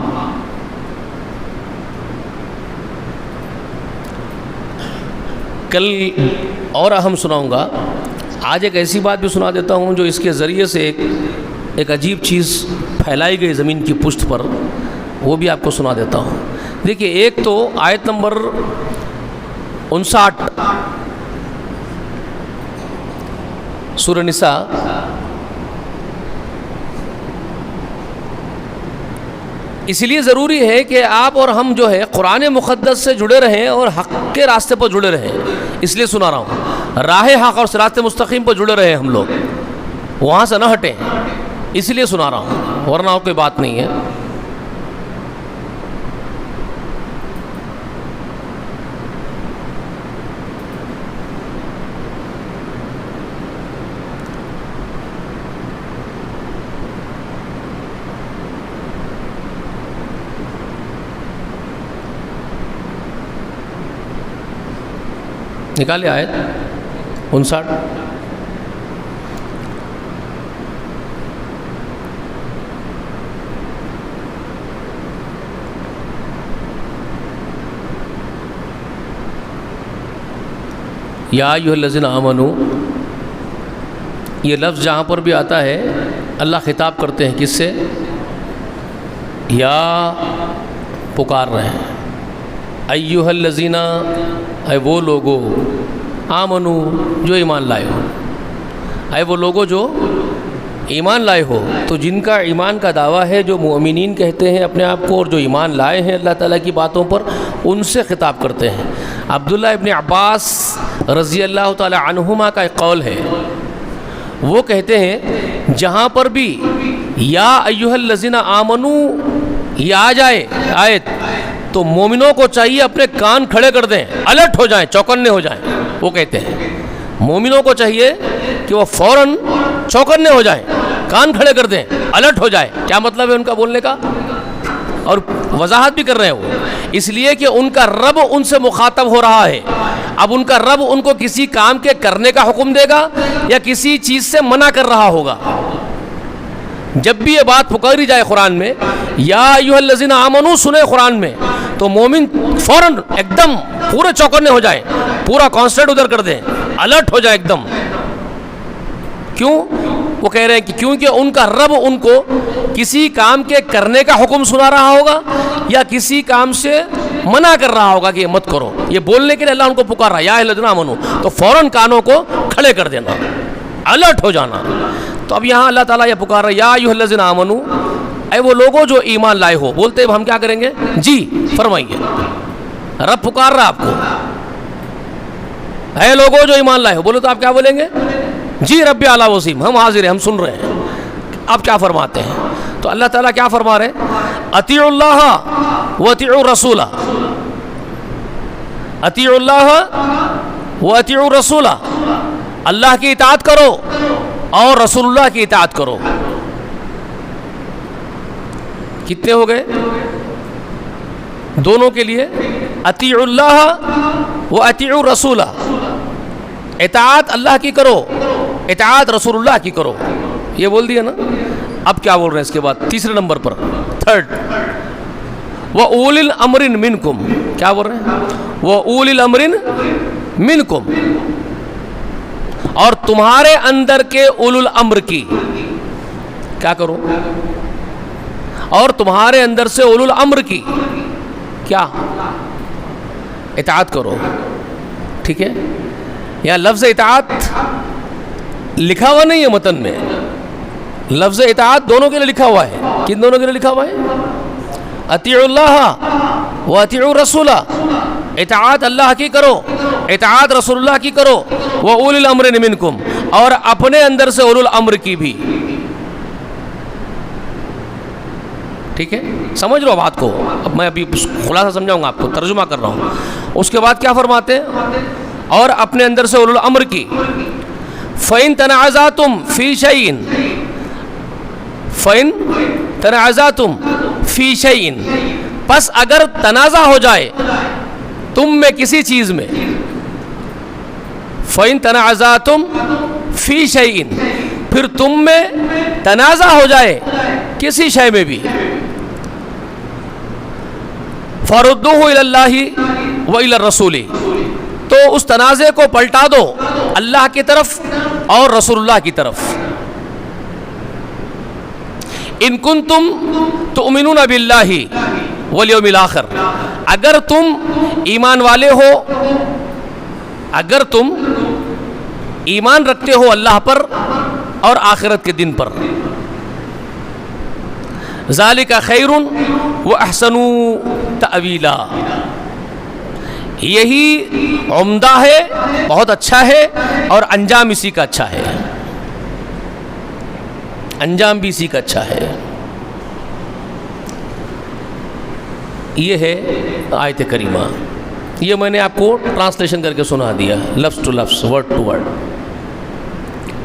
کل اور اہم سناؤں گا، آج ایک ایسی بات بھی سنا دیتا ہوں جو اس کے ذریعے سے ایک عجیب چیز پھیلائی گئی زمین کی پشت پر، وہ بھی آپ کو سنا دیتا ہوں۔ دیکھیے، ایک تو آیت نمبر 59 سورہ نساء، اس لیے ضروری ہے کہ آپ اور ہم جو ہے قرآن مقدس سے جڑے رہیں اور حق کے راستے پر جڑے رہیں۔ اس لیے سنا رہا ہوں، راہ حق اور صراط مستقیم پر جڑے رہیں ہم لوگ، وہاں سے نہ ہٹیں، اس لیے سنا رہا ہوں، ورنہ اور کوئی بات نہیں ہے۔ نکالے آیت 59۔ یا ایھا الذین آمنوا، یہ لفظ جہاں پر بھی آتا ہے اللہ خطاب کرتے ہیں کس سے؟ یا پکار رہے ہیں، ایھا الذین، اے وہ لوگو، آمنو جو ایمان لائے ہو، اے وہ لوگو جو ایمان لائے ہو، تو جن کا ایمان کا دعویٰ ہے، جو مومنین کہتے ہیں اپنے آپ کو، اور جو ایمان لائے ہیں اللہ تعالیٰ کی باتوں پر، ان سے خطاب کرتے ہیں۔ عبداللہ ابن عباس رضی اللہ تعالی عنہما کا ایک قول ہے، وہ کہتے ہیں جہاں پر بھی یا ایھا الذین آمنو یہ آ جائے آیت، تو مومنوں کو چاہیے اپنے کان کھڑے کر دیں، الرٹ ہو جائیں، چوکنے ہو جائیں۔ وہ کہتے ہیں مومنوں کو چاہیے کہ وہ فوراً چوکنے ہو جائیں، کان کھڑے کر دیں، الرٹ ہو جائے۔ کیا مطلب ہے ان کا بولنے کا؟ اور وضاحت بھی کر رہے ہیں وہ، اس لیے کہ ان کا رب ان سے مخاطب ہو رہا ہے۔ اب ان کا رب ان کو کسی کام کے کرنے کا حکم دے گا یا کسی چیز سے منع کر رہا ہوگا۔ جب بھی یہ بات پکاری جائے قرآن میں، یا ایھا الذین آمنو سنے قرآن میں، تو مومن فوراً ایک دم پورے چوکنے ہو جائیں، پورا کانسنٹریٹ ادھر کر دیں، الرٹ ہو جائے ایک دم۔ کیوں؟ وہ کہہ رہے ہیں کہ کیونکہ ان کا رب ان کو کسی کام کے کرنے کا حکم سنا رہا ہوگا یا کسی کام سے منع کر رہا ہوگا کہ یہ مت کرو۔ یہ بولنے کے لیے اللہ ان کو پکار رہا ہے یا ایھا الذین آمنو، تو فوراً کانوں کو کھڑے کر دینا، الرٹ ہو جانا۔ تو اب یہاں اللہ تعالیٰ یہ پکار رہا ہے یا ایھا الذین آمنو، اے وہ لوگوں جو ایمان لائے ہو۔ بولتے اب ہم کیا کریں گے؟ جی فرمائیے، رب پکار رہا آپ کو، اے لوگوں جو ایمان لائے ہو، بولو تو آپ کیا بولیں گے؟ جی رب اعلیٰ وسیم، ہم حاضر ہیں، ہم سن رہے ہیں۔ آپ کیا فرماتے ہیں؟ تو اللہ تعالیٰ کیا فرما رہے ہیں؟ اطیعوا اللہ واطیعوا الرسول، اطیعوا اللہ واطیعوا الرسول، اللہ کی اطاعت کرو اور رسول اللہ کی اطاعت کرو۔ کتنے ہو گئے؟ دونوں کے لیے اطیعوا اللہ واطیعوا الرسول، اطاعت اللہ کی کرو، اطاعت رسول اللہ کی کرو۔ یہ بول دیا نا۔ اب کیا بول رہے ہیں اس کے بعد تیسرے نمبر پر، تھرڈ، وَأُولِي الْأَمْرِ مِنْكُمْ، کیا بول رہے ہیں؟ وَأُولِي الْأَمْرِ مِنْكُمْ، اور تمہارے اندر کے اولو الامر کی کیا کرو؟ اور تمہارے اندر سے اولو الامر کی کیا؟ اطاعت کرو۔ ٹھیک ہے، یہاں لفظ اطاعت لکھا ہوا نہیں ہے متن میں، لفظ اطاعت دونوں کے لیے لکھا ہوا ہے۔ کن دونوں کے لیے لکھا ہوا ہے؟ اطیعوا اللہ واطیعوا الرسول، اطاعت اللہ کی کرو، اطاعت رسول اللہ کی کرو، وَأُولِي الْأَمْرِ مِنْكُمْ، اور اپنے اندر سے اولو الامر کی بھی۔ ٹھیک ہے، سمجھ لو بات کو۔ اب میں ابھی خلاصہ سمجھاؤں گا آپ کو، ترجمہ کر رہا ہوں۔ اس کے بعد کیا فرماتے ہیں؟ اور اپنے اندر سے اولو الامر کی۔ فَإِن تَنَازَعْتُمْ فِي شَيْءٍ، فَإِن تَنَازَعْتُمْ فِي شَيْءٍ، پس اگر تنازع ہو جائے تم میں کسی چیز میں، فَإِن تَنَازَعْتُمْ فِي شَيْءٍ، پھر تم میں تنازع ہو جائے کسی شے میں بھی، فَرُدُّوهُ إِلَى اللَّهِ وَإِلَى الرَّسُولِ، تو اس تنازع کو پلٹا دو اللہ کی طرف اور رسول اللہ کی طرف۔ ان کنتم تؤمنون باللہ والیوم الآخر، اگر تم ایمان والے ہو، اگر تم ایمان رکھتے ہو اللہ پر اور آخرت کے دن پر، ذالک خیر واحسن تأویلا، یہی عمدہ ہے، بہت اچھا ہے، اور انجام اسی کا اچھا ہے، انجام بھی اسی کا اچھا ہے۔ یہ ہے آیت کریمہ، یہ میں نے آپ کو ٹرانسلیشن کر کے سنا دیا، لفظ ٹو لفظ، ورڈ ٹو ورڈ۔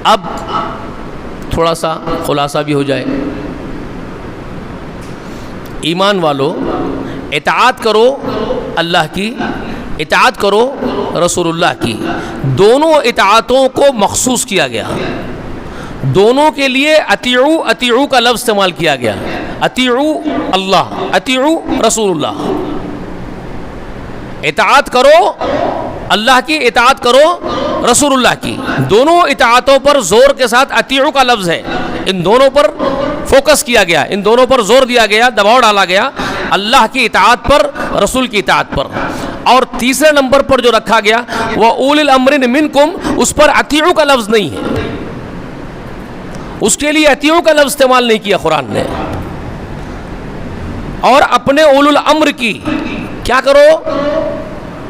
اب تھوڑا سا خلاصہ بھی ہو جائے۔ ایمان والو، اطاعت کرو اللہ کی، اطاعت کرو رسول اللہ کی۔ دونوں اطاعتوں کو مخصوص کیا گیا، دونوں کے لیے اطیعو اطیعو کا لفظ استعمال کیا گیا، اطیعو اللہ، اطیعو رسول اللہ۔ اطاعت کرو اللہ کی، اطاعت کرو رسول اللہ کی۔ دونوں اطاعتوں پر زور کے ساتھ اطیعو کا لفظ ہے، ان دونوں پر فوکس کیا گیا، ان دونوں پر زور دیا گیا، دباؤ ڈالا گیا، اللہ کی اطاعت پر، رسول کی اطاعت پر۔ اور تیسرے نمبر پر جو رکھا گیا وَأُولِي الْأَمْرِ مِنْكُمْ، اس پر اطیعو کا لفظ نہیں ہے، اس کے لیے اطیعوا کا لفظ استعمال نہیں کیا قرآن نے. اور اپنے اولو الامر کی کیا کرو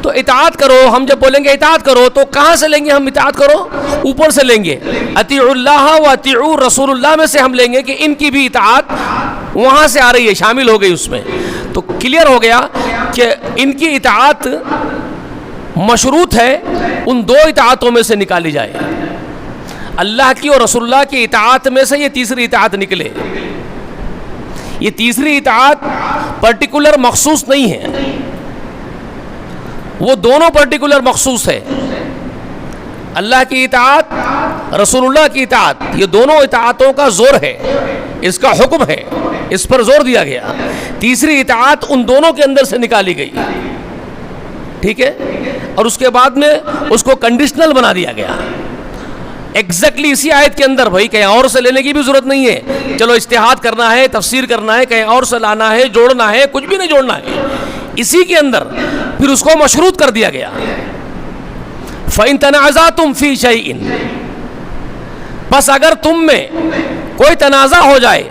تو اطاعت کرو. ہم جب بولیں گے اطاعت کرو تو کہاں سے لیں گے ہم اطاعت کرو؟ اوپر سے لیں گے. اطیعوا اللہ و اطیعوا رسول اللہ میں سے ہم لیں گے کہ ان کی بھی اطاعت وہاں سے آ رہی ہے، شامل ہو گئی اس میں. تو کلیئر ہو گیا کہ ان کی اطاعت مشروط ہے ان دو اطاعتوں میں سے نکالی جائے. اللہ کی اور رسول اللہ کی اطاعت میں سے یہ تیسری اطاعت نکلے. یہ تیسری اطاعت پرٹیکولر مخصوص نہیں ہے، وہ دونوں پرٹیکولر مخصوص ہے. اللہ کی اطاعت، رسول اللہ کی اطاعت، یہ دونوں اطاعتوں کا زور ہے، اس کا حکم ہے، اس پر زور دیا گیا. تیسری اطاعت ان دونوں کے اندر سے نکالی گئی، ٹھیک ہے. اور اس کے بعد میں اس کو کنڈیشنل بنا دیا گیا. ایگزیکٹلی اسی آیت کے اندر بھائی کہیں اور سے لینے کی بھی ضرورت نہیں ہے. چلو اجتہاد کرنا ہے، تفسیر کرنا ہے، کہیں اور سے لانا ہے، جوڑنا ہے، کچھ بھی نہیں جوڑنا ہے. اسی کے اندر پھر اس کو مشروط کر دیا گیا. فَإِن تَنَازَعْتُمْ فِي شَيْءٍ، بس اگر تم میں کوئی تنازع ہو جائے.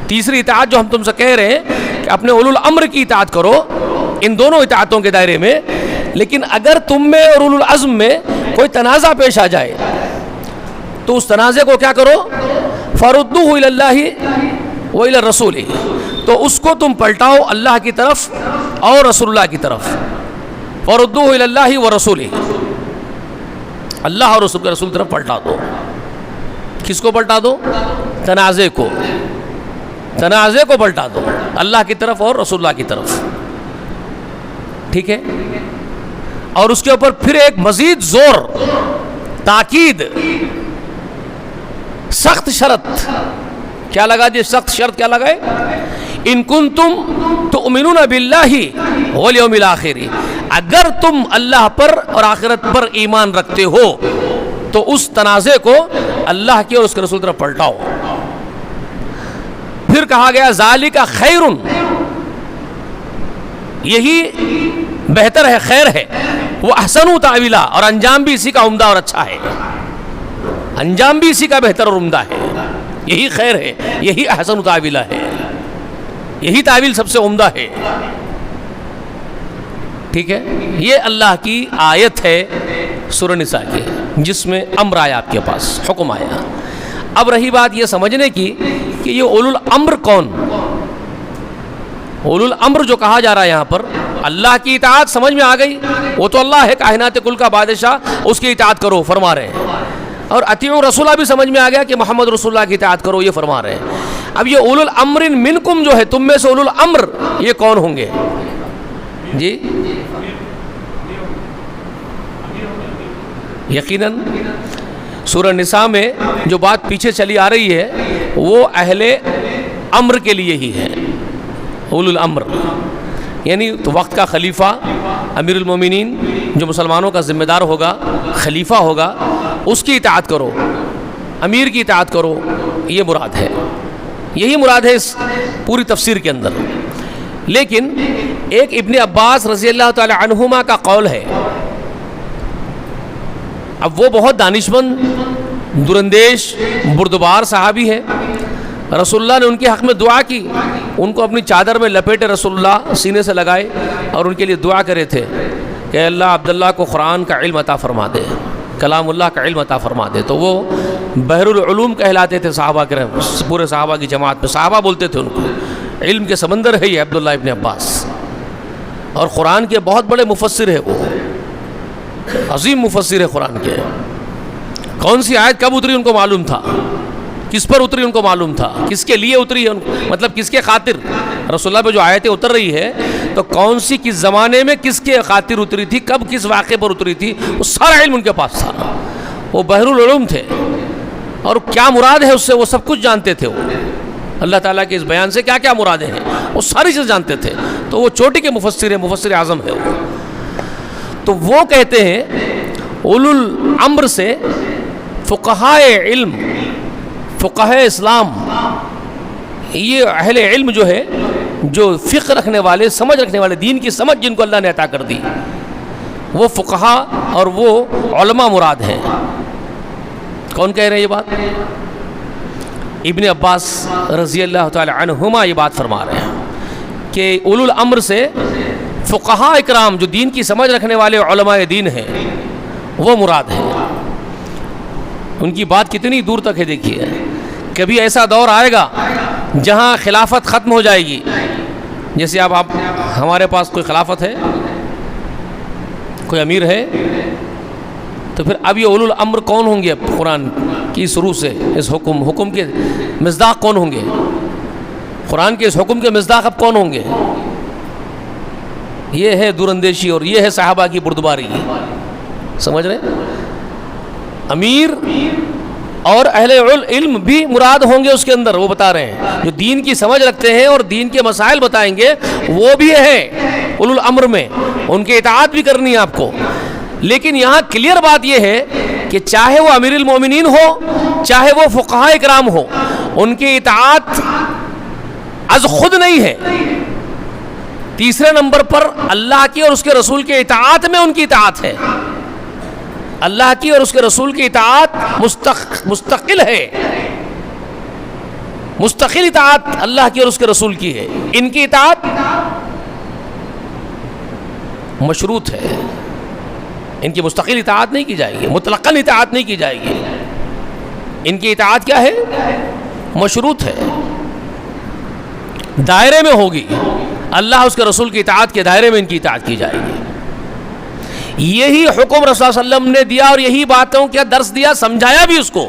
تیسری اطاعت جو ہم تم سے کہہ رہے ہیں کہ اپنے اولو الامر کی اطاعت کرو ان دونوں اطاعتوں کے دائرے میں، لیکن اگر تم میں اور اولو العزم میں کوئی تنازع پیش آ جائے تو اس تنازع کو کیا کرو؟ فَرُدُّوهُ إِلَى اللَّهِ وَإِلَى الرَّسُولِ، تو اس کو تم پلٹاؤ اللہ کی طرف اور رسول اللہ کی طرف. فَرُدُّوهُ إِلَى اللَّهِ وَرَسُولِهِ، اللہ اور رسول کے رسول کی طرف پلٹا دو. کس کو پلٹا دو؟ تنازع کو. تنازع کو پلٹا دو اللہ کی طرف اور رسول اللہ کی طرف، ٹھیک ہے. اور اس کے اوپر پھر ایک مزید زور، تاکید، سخت شرط کیا لگا دی؟ سخت شرط کیا لگائے؟ ان کنتم تؤمنون باللہ والیوم الآخر، اگر تم اللہ پر اور آخرت پر ایمان رکھتے ہو تو اس تنازع کو اللہ کے اور اس کے رسول طرف پلٹاؤ. پھر کہا گیا ذالک خیر، یہی بہتر ہے، خیر ہے. وہ احسن تاویلا، اور انجام بھی اسی کا عمدہ اور اچھا ہے. انجام بھی اسی کا بہتر اور عمدہ ہے. یہی خیر ہے، یہی احسن تاویلا ہے، یہی تعویل سب سے عمدہ ہے، ٹھیک ہے. یہ اللہ کی آیت ہے سورہ نساء کی جس میں امر آیا، آپ کے پاس حکم آیا. اب رہی بات یہ سمجھنے کی کہ یہ اولو الامر کون؟ اولو الامر جو کہا جا رہا ہے یہاں پر، اللہ کی اطاعت سمجھ میں آ گئی، وہ تو اللہ ہے کائنات کل کا بادشاہ، اس کی اطاعت کرو فرما رہے ہیں. اور اطیعوا رسولہ بھی سمجھ میں آ گیا کہ محمد رسول اللہ کی اطاعت کرو، یہ فرما رہے ہیں. اب یہ اولو الامر منکم جو ہے، تم میں سے اولو الامر یہ کون ہوں گے؟ جی یقیناً سورہ نساء میں جو بات پیچھے چلی آ رہی ہے وہ اہل امر کے لیے ہی ہے. اولو الامر یعنی تو وقت کا خلیفہ، امیر المومنین، جو مسلمانوں کا ذمہ دار ہوگا، خلیفہ ہوگا، اس کی اطاعت کرو، امیر کی اطاعت کرو، یہ مراد ہے. یہی مراد ہے اس پوری تفسیر کے اندر. لیکن ایک ابن عباس رضی اللہ تعالی عنہما کا قول ہے. اب وہ بہت دانشمند، دراندیش، بردبار صحابی ہے. رسول اللہ نے ان کے حق میں دعا کی، ان کو اپنی چادر میں لپیٹے رسول اللہ سینے سے لگائے اور ان کے لیے دعا کرے تھے کہ اللہ عبداللہ کو قرآن کا علم عطا فرما دے، کلام اللہ کا علم عطا فرما دے. تو وہ بحر العلوم کہلاتے تھے صحابہ کے، پورے صحابہ کی جماعت میں صحابہ بولتے تھے ان کو. علم کے سمندر ہے یہ عبداللہ ابن عباس، اور قرآن کے بہت بڑے مفسر ہے، وہ عظیم مفسر ہے قرآن کے. کون سی آیت کب اتری ان کو معلوم تھا، کس پر اتری ان کو معلوم تھا، کس کے لیے اتری ہے، مطلب کس کے خاطر رسول اللہ پہ جو آیتیں اتر رہی ہے تو کون سی کس زمانے میں کس کے خاطر اتری تھی، کب کس واقعے پر اتری تھی، وہ سارا علم ان کے پاس تھا. وہ بحر العلوم تھے اور کیا مراد ہے اس سے وہ سب کچھ جانتے تھے. وہ اللہ تعالیٰ کے اس بیان سے کیا کیا مرادیں ہیں وہ ساری چیز جانتے تھے. تو وہ چوٹی کے مفسر ہے، مفسر اعظم ہے وہ. تو وہ کہتے ہیں اولو الامر سے فقہائے علم، فقہائے اسلام، یہ اہل علم جو ہے، جو فقہ رکھنے والے، سمجھ رکھنے والے، دین کی سمجھ جن کو اللہ نے عطا کر دی، وہ فقہا اور وہ علماء مراد ہیں. کون کہہ رہے ہیں یہ بات؟ ابن عباس رضی اللہ تعالی عنہما یہ بات فرما رہے ہیں کہ اولو الامر سے فقہاء اکرام جو دین کی سمجھ رکھنے والے علماء دین ہیں وہ مراد ہیں. ان کی بات کتنی دور تک ہے دیکھیے. کبھی ایسا دور آئے گا جہاں خلافت ختم ہو جائے گی. جیسے اب آپ ہمارے پاس کوئی خلافت ہے, کوئی امیر ہے, تو پھر اب یہ اولو الامر کون ہوں گے؟ قرآن کی شروع سے اس حکم کے مصداق کون ہوں گے؟ قرآن کے اس حکم کے مصداق اب کون ہوں گے؟ یہ ہے دوراندیشی اور یہ ہے صحابہ کی بردباری. سمجھ رہے ہیں؟ امیر اور اہل علم بھی مراد ہوں گے اس کے اندر. وہ بتا رہے ہیں جو دین کی سمجھ رکھتے ہیں اور دین کے مسائل بتائیں گے وہ بھی ہے اولو الامر میں, ان کی اطاعت بھی کرنی ہے آپ کو. لیکن یہاں کلیئر بات یہ ہے کہ چاہے وہ امیر المومنین ہو چاہے وہ فقہاء اکرام ہو, ان کی اطاعت از خود نہیں ہے. تیسرے نمبر پر اللہ کی اور اس کے رسول کے اطاعت میں ان کی اطاعت ہے. اللہ کی اور اس کے رسول کی اطاعت مستقل ہے, مستقل اطاعت اللہ کی اور اس کے رسول کی ہے. ان کی اطاعت مشروط ہے, ان کی مستقل اطاعت نہیں کی جائے گی, مطلقاً اطاعت نہیں کی جائے گی. ان کی اطاعت کیا ہے؟ مشروط ہے, دائرے میں ہوگی. اللہ اس کے رسول کی اطاعت کے دائرے میں ان کی اطاعت کی جائے گی. یہی حکم رسول اللہ صلی اللہ علیہ وسلم نے دیا اور یہی باتوں کا درس دیا, سمجھایا بھی, اس کو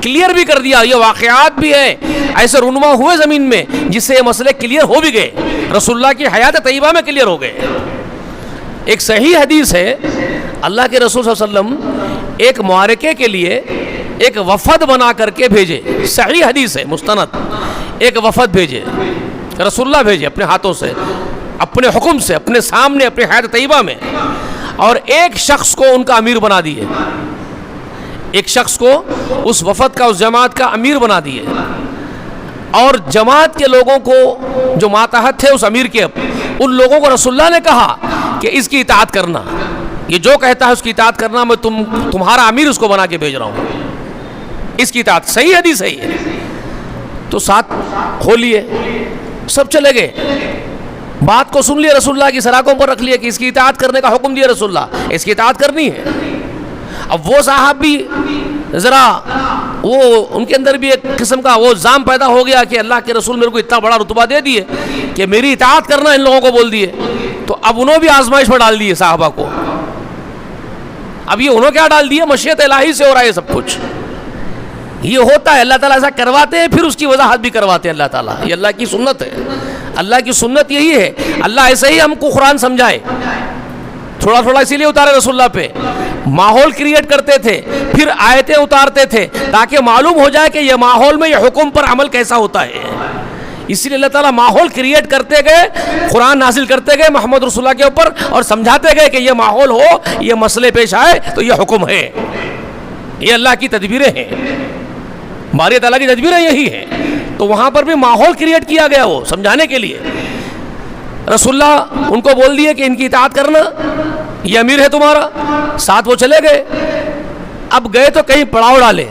کلیئر بھی کر دیا. یہ واقعات بھی ہیں ایسے رونما ہوئے زمین میں جس سے یہ مسئلے کلیئر ہو بھی گئے, رسول اللہ کی حیات طیبہ میں کلیئر ہو گئے. ایک صحیح حدیث ہے, اللہ کے رسول صلی اللہ علیہ وسلم ایک معرکے کے لیے ایک وفد بنا کر کے بھیجے. صحیح حدیث ہے مستند. ایک وفد بھیجے, رسول اللہ بھیجے اپنے ہاتھوں سے, اپنے حکم سے, اپنے سامنے, اپنے حیات طیبہ میں, اور ایک شخص کو ان کا امیر بنا دیے. ایک شخص کو اس وفد کا, اس جماعت کا امیر بنا دیے. اور جماعت کے لوگوں کو جو ماتحت تھے اس امیر کے, ان لوگوں کو رسول اللہ نے کہا کہ اس کی اطاعت کرنا, یہ جو کہتا ہے اس کی اطاعت کرنا, میں تمہارا امیر اس کو بنا کے بھیج رہا ہوں, اس کی اطاعت. صحیح حدیث ہے یہ. تو ساتھ ہو لیے, سب چلے گئے, بات کو سن لیا, رسول اللہ کی سراکوں پر رکھ لیا کہ اس کی اطاعت کرنے کا حکم دیا رسول اللہ, اس کی اطاعت کرنی ہے. اب وہ صاحب بھی ذرا وہ ان کے اندر بھی ایک قسم کا وہ زام پیدا ہو گیا کہ اللہ کے رسول میرے کو اتنا بڑا رتبہ دے دیے کہ میری اطاعت کرنا ان لوگوں کو بول دیے. تو اب انہوں بھی آزمائش پر ڈال دیے صحابہ کو. اب یہ انہوں کیا ڈال دیے؟ مشیت الہی سے ہو رہا ہے سب کچھ. یہ ہوتا ہے, اللہ تعالیٰ ایسا کرواتے ہیں, پھر اس کی وضاحت بھی کرواتے ہیں اللہ تعالیٰ. یہ اللہ کی سنت ہے. اللہ کی سنت یہی ہے. اللہ ایسے ہی ہم کو قرآن سمجھائے, تھوڑا تھوڑا اسی لیے اتارے رسول اللہ پہ, ماحول کریٹ کرتے تھے, پھر آیتیں اتارتے تھے تاکہ معلوم ہو جائے کہ یہ ماحول میں یہ حکم پر عمل کیسا ہوتا ہے. اسی لیے اللہ تعالیٰ ماحول کریٹ کرتے گئے, قرآن نازل کرتے گئے محمد رسول اللہ کے اوپر, اور سمجھاتے گئے کہ یہ ماحول ہو, یہ مسئلے پیش آئے تو یہ حکم ہے. یہ اللہ کی تدبیریں ہیں, باری تعالیٰ کی تدبیریں یہی ہیں. تو وہاں پر بھی ماحول کریٹ کیا گیا وہ سمجھانے کے لیے. رسول اللہ ان کو بول دیے کہ ان کی اطاعت کرنا, یہ امیر ہے تمہارا. ساتھ وہ چلے گئے. اب گئے تو کہیں پڑاؤ ڈالے.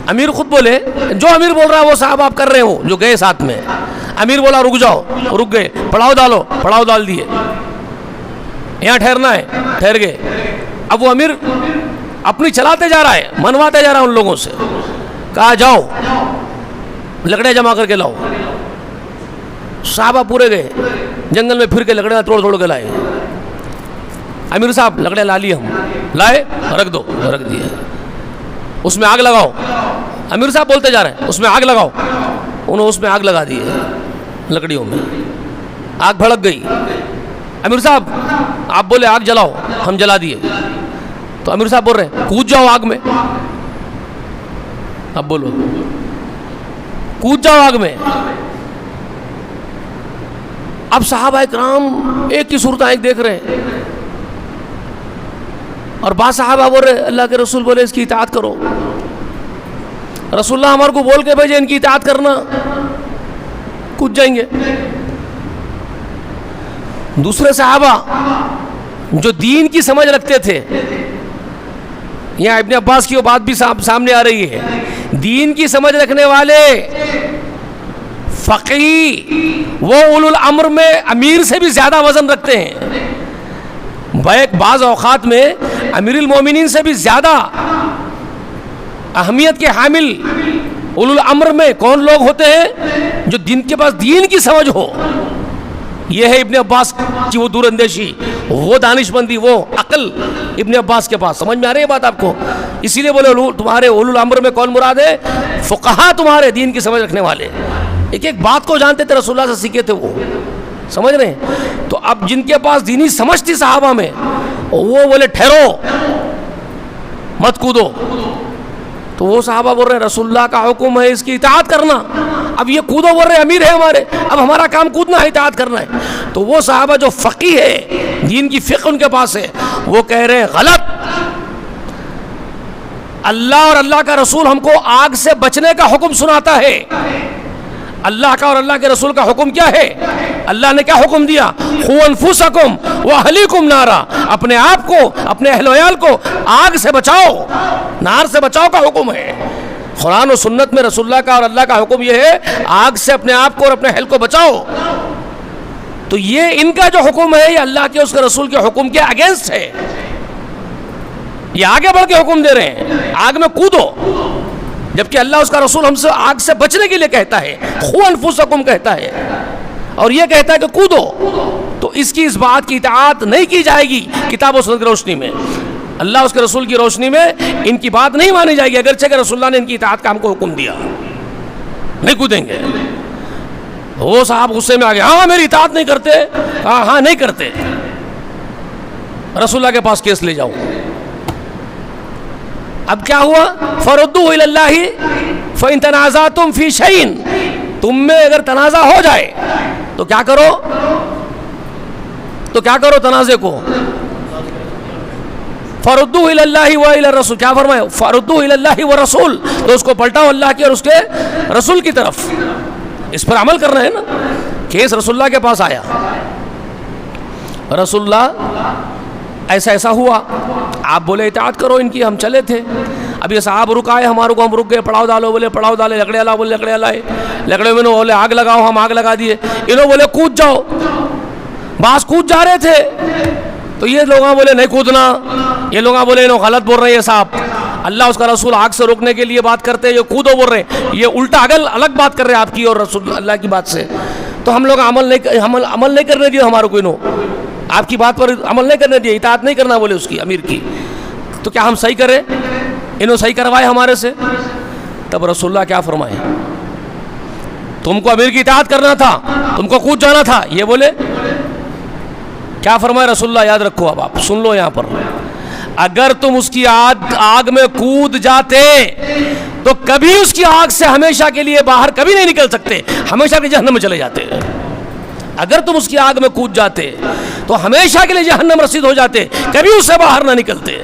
امیر خود بولے, جو امیر بول رہا ہے وہ صاحب آپ کر رہے ہو, جو گئے ساتھ میں. امیر بولا رک جاؤ, رک گئے. پڑاؤ ڈالو, پڑاؤ ڈال دیے. یہاں ٹھہرنا ہے, ٹھہر گئے. اب وہ امیر اپنی چلاتے جا رہا ہے, منواتے جا رہا ہے ان لوگوں سے. کہا جاؤ لکڑیاں جمع کر کے لاؤ. صحابہ پورے گئے, جنگل میں پھر کے لکڑیاں توڑ توڑ کے لائے. امیر صاحب لکڑیاں لا لیے, ہم لائے, رکھ دو, رکھ دیے. اس میں آگ لگاؤ. امیر صاحب بولتے جا رہے ہیں اس میں آگ لگاؤ. انہوں اس میں آگ لگا دیے, لکڑیوں میں آگ بھڑک گئی. امیر صاحب آپ بولے آگ جلاؤ, ہم جلا دیے. تو امیر صاحب بول رہے ہیں کود جاؤ آگ میں. اب بولو, کود جاؤ آگ میں. اب صحابہ اکرام ایک کی صورت ایک دیکھ رہے ہیں, اور بعض صحابہ بول رہے اللہ کے رسول بولے اس کی اطاعت کرو. رسول اللہ ہمارے کو بول کے بھیجے ان کی اطاعت کرنا, کود جائیں گے. دوسرے صحابہ جو دین کی سمجھ رکھتے تھے, یہاں ابن عباس کی وہ بات بھی سامنے آ رہی ہے, دین کی سمجھ رکھنے والے فقیہ وہ اولو الامر میں امیر سے بھی زیادہ وزن رکھتے ہیں. بعض اوقات میں امیر المومنین سے بھی زیادہ اہمیت کے حامل اولو الامر میں کون لوگ ہوتے ہیں؟ جو جن کے پاس دین کی سمجھ ہو. یہ ہے ابن عباس کی وہ دور اندیشی، وہ دانش مندی، وہ عقل ابن عباس کے پاس. سمجھ میں آ رہی ہے بات آپ کو؟ اسی لیے بولے تمہارے اولو الامر میں کون مراد ہے؟ فقہا، تمہارے دین کی سمجھ رکھنے والے، ایک ایک بات کو جانتے تھے، رسول اللہ سے سیکھے تھے وہ. سمجھ رہے ہیں؟ تو اب جن کے پاس دینی سمجھ تھی صحابہ میں، وہ بولے ٹھہرو مت کودو. تو وہ صحابہ بول رہے ہیں رسول اللہ کا حکم ہے اس کی اطاعت کرنا. اب یہ کودو بول رہے ہیں امیر ہے ہمارے، اب ہمارا کام کودنا ہے، اطاعت کرنا ہے. تو وہ صحابہ جو فقیہ ہے، دین کی فقہ ان کے پاس ہے، وہ کہہ رہے ہیں غلط. اللہ اور اللہ کا رسول ہم کو آگ سے بچنے کا حکم سناتا ہے. اللہ کا اور اللہ کے رسول کا حکم کیا ہے؟ اللہ نے کیا حکم دیا؟ قوا انفسکم واہلیکم نارا، اپنے آپ کو، اپنے اہل و عیال کو آگ سے بچاؤ، نار سے بچاؤ کا حکم ہے. قرآن و سنت میں رسول اللہ کا اور اللہ کا حکم یہ ہے آگ سے اپنے آپ کو اور اپنے اہل کو بچاؤ. تو یہ ان کا جو حکم ہے یہ اللہ کے اس کے رسول کے حکم کے اگینسٹ ہے. یہ آگے بڑھ کے حکم دے رہے ہیں آگ میں کودو، جبکہ اللہ اس کا رسول ہم سے آگ سے بچنے کے لیے کہتا ہے، قوا انفسکم کہتا ہے، اور یہ کہتا ہے کہ کودو. تو اس بات کی اطاعت نہیں کی جائے گی کتاب و سنت کی روشنی میں. اللہ اس کے رسول کی روشنی میں ان کی بات نہیں مانی جائے گی، اگرچہ کہ رسول اللہ نے ان کی اطاعت کا ہم کو حکم دیا. نہیں کودیں گے. وہ صاحب غصے میں آ گئے، ہاں میری اطاعت نہیں کرتے، ہاں نہیں کرتے، رسول اللہ کے پاس کیس لے جاؤ. اب کیا ہوا؟ فردوہ الی اللہ فإن تنازعتم فی شیء، تم میں اگر تنازع ہو جائے تو کیا کرو؟ تنازع کو فردوہ الی اللہ و الی الرسول. کیا فرمایا؟ فردوہ الی اللہ والرسول، تو اس کو پلٹاؤ اللہ کی اور اس کے رسول کی طرف. اس پر عمل کرنا ہے نا. کیس رسول اللہ کے پاس آیا، رسول اللہ ایسا ہوا، آپ بولے اطاعت کرو ان کی، ہم چلے تھے. اب یہ صاحب رکائے ہمارے کو، ہم رک گئے. پڑاؤ ڈالو بولے پڑاؤ ڈالے، لکڑے لا بولے لکڑے لائے، لکڑے میں بولے آگ لگاؤ، ہم آگ لگا دیے. انہوں بولے کود جاؤ، بعض کود جا رہے تھے تو یہ لوگ بولے نہیں کودنا، یہ لوگ بولے انہوں غلط بول رہے ہیں صاحب، اللہ اس کا رسول آگ سے روکنے کے لیے بات کرتے ہیں، یہ کودو بول رہے ہیں، یہ الٹا الگ بات کر رہے ہیں آپ کی اور رسول اللہ کی بات سے. تو ہم لوگ عمل نہیں کرنے دیے ہمارے کو، انہوں آپ کی بات پر عمل نہیں کرنے دیے، اطاعت نہیں کرنا بولے اس کی، امیر کی. تو کیا ہم صحیح کریں؟ انہوں صحیح کروائے ہمارے سے. تب رسول اللہ کیا فرمائے؟ تم کو امیر کی اطاعت کرنا تھا، تم کو کود جانا تھا. یہ بولے کیا فرمائے رسول اللہ؟ یاد رکھو، اب آپ سن لو یہاں پر، اگر تم اس کی آگ میں کود جاتے تو کبھی اس کی آگ سے ہمیشہ کے لیے باہر کبھی نہیں نکل سکتے، ہمیشہ کے جہنم میں چلے جاتے. اگر تم اس کی آگ میں کود جاتے تو ہمیشہ کے لیے جہنم رسید ہو جاتے، کبھی اس سے باہر نہ نکلتے.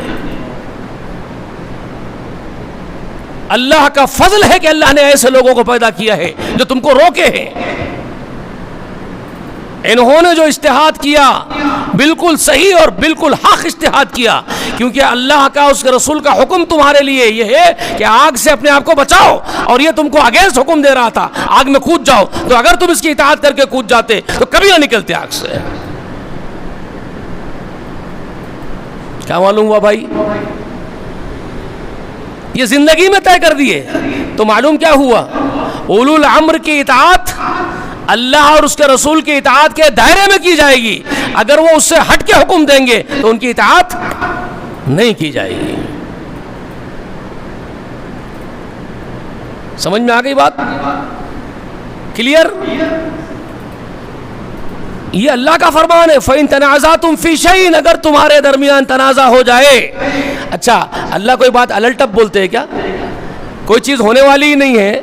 اللہ کا فضل ہے کہ اللہ نے ایسے لوگوں کو پیدا کیا ہے جو تم کو روکے ہیں. انہوں نے جو اجتہاد کیا بالکل صحیح اور بالکل حق اجتہاد کیا، کیونکہ اللہ کا اس کے رسول کا حکم تمہارے لیے یہ ہے کہ آگ سے اپنے آپ کو بچاؤ، اور یہ تم کو اگینسٹ حکم دے رہا تھا آگ میں کود جاؤ. تو اگر تم اس کی اطاعت کر کے کود جاتے تو کبھی نہ نکلتے آگ سے. کیا معلوم ہوا بھائی؟ یہ زندگی میں طے کر دیے. تو معلوم کیا ہوا؟ اولو الامر کی اطاعت اللہ اور اس کے رسول کی اطاعت کے دائرے میں کی جائے گی. اگر وہ اس سے ہٹ کے حکم دیں گے تو ان کی اطاعت نہیں کی جائے گی. سمجھ میں آ گئی بات؟ کلیئر؟ یہ اللہ کا فرمان ہے، فَإِن تَنَازَعْتُمْ فِي شَيْءٍ، اگر تمہارے درمیان تنازع ہو جائے. اچھا، اللہ کوئی بات الٹ اپ بولتے ہیں کیا؟ کوئی چیز ہونے والی ہی نہیں ہے،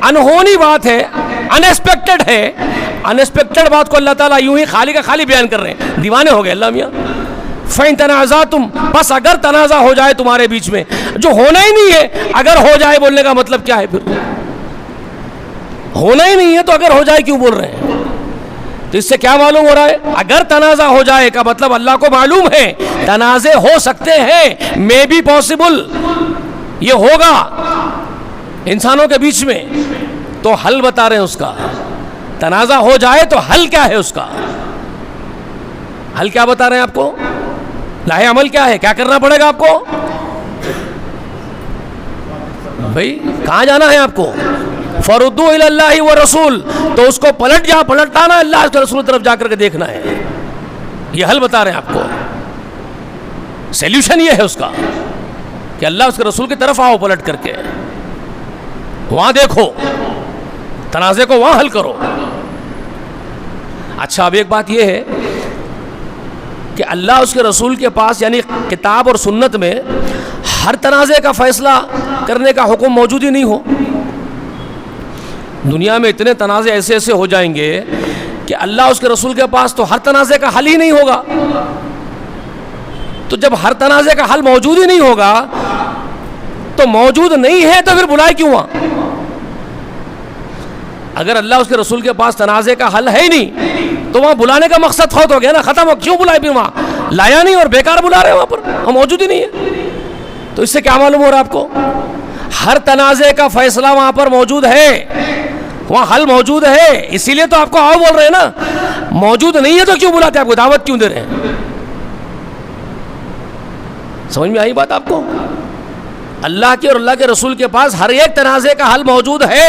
انہونی بات ہے، ان ایکسپیکٹڈ ہے. ان ایکسپیکٹڈ بات کو اللہ تعالیٰ یوں ہی خالی کا خالی بیان کر رہے ہیں. دیوانے ہو گئے اللہ میاں. فَإِن تَنَازَعْتُمْ، بس اگر تنازع ہو جائے تمہارے بیچ میں، جو ہونا ہی نہیں ہے، اگر ہو جائے بولنے کا مطلب کیا ہے؟ پھر ہونا ہی نہیں ہے تو اگر ہو جائے کیوں بول رہے ہیں؟ تو اس سے کیا معلوم ہو رہا ہے؟ اگر تنازع ہو جائے کا مطلب اللہ کو معلوم ہے تنازع ہو سکتے ہیں، مے بی پاسبل، یہ ہوگا. انسانوں کے بیچ میں، تو حل بتا رہے ہیں اس کا. تنازع ہو جائے تو حل کیا ہے اس کا؟ حل کیا بتا رہے ہیں آپ کو؟ لاہ عمل کیا ہے؟ کیا کرنا پڑے گا آپ کو؟ بھائی کہاں جانا ہے آپ کو؟ فردو الی اللہ والرسول، تو اس کو پلٹانا ہے، اللہ کے رسول کی طرف جا کر کے دیکھنا ہے. یہ حل بتا رہے ہیں آپ کو. سیلیوشن یہ ہے اس کا کہ اللہ اس کے رسول کی طرف آؤ، پلٹ کر کے وہاں دیکھو، تنازع کو وہاں حل کرو. اچھا اب ایک بات یہ ہے کہ اللہ اس کے رسول کے پاس یعنی کتاب اور سنت میں ہر تنازع کا فیصلہ کرنے کا حکم موجود ہی نہیں ہو. دنیا میں اتنے تنازع ایسے ایسے ہو جائیں گے کہ اللہ اس کے رسول کے پاس تو ہر تنازع کا حل ہی نہیں ہوگا. تو جب ہر تنازع کا حل موجود ہی نہیں ہوگا تو موجود نہیں ہے تو پھر بلائے کیوں وہاں؟ اگر اللہ اس کے رسول کے پاس تنازع کا حل ہے ہی نہیں تو وہاں بلانے کا مقصد فوت ہو گیا نا، ختم ہو. کیوں بلائے پھر؟ وہاں لایا نہیں اور بیکار بلا رہے ہیں، وہاں پر وہاں موجود ہی نہیں ہے. تو اس سے کیا معلوم ہو رہا ہے آپ کو؟ ہر تنازع کا فیصلہ وہاں پر موجود ہے، وہاں حل موجود ہے. اسی لیے تو آپ کو آؤ بول رہے ہیں نا. موجود نہیں ہے تو کیوں بلاتے ہیں؟ آپ کو دعوت کیوں دے رہے ہیں؟ سمجھ میں آئی بات آپ کو؟ اللہ کے اور اللہ کے رسول کے پاس ہر ایک تنازع کا حل موجود ہے،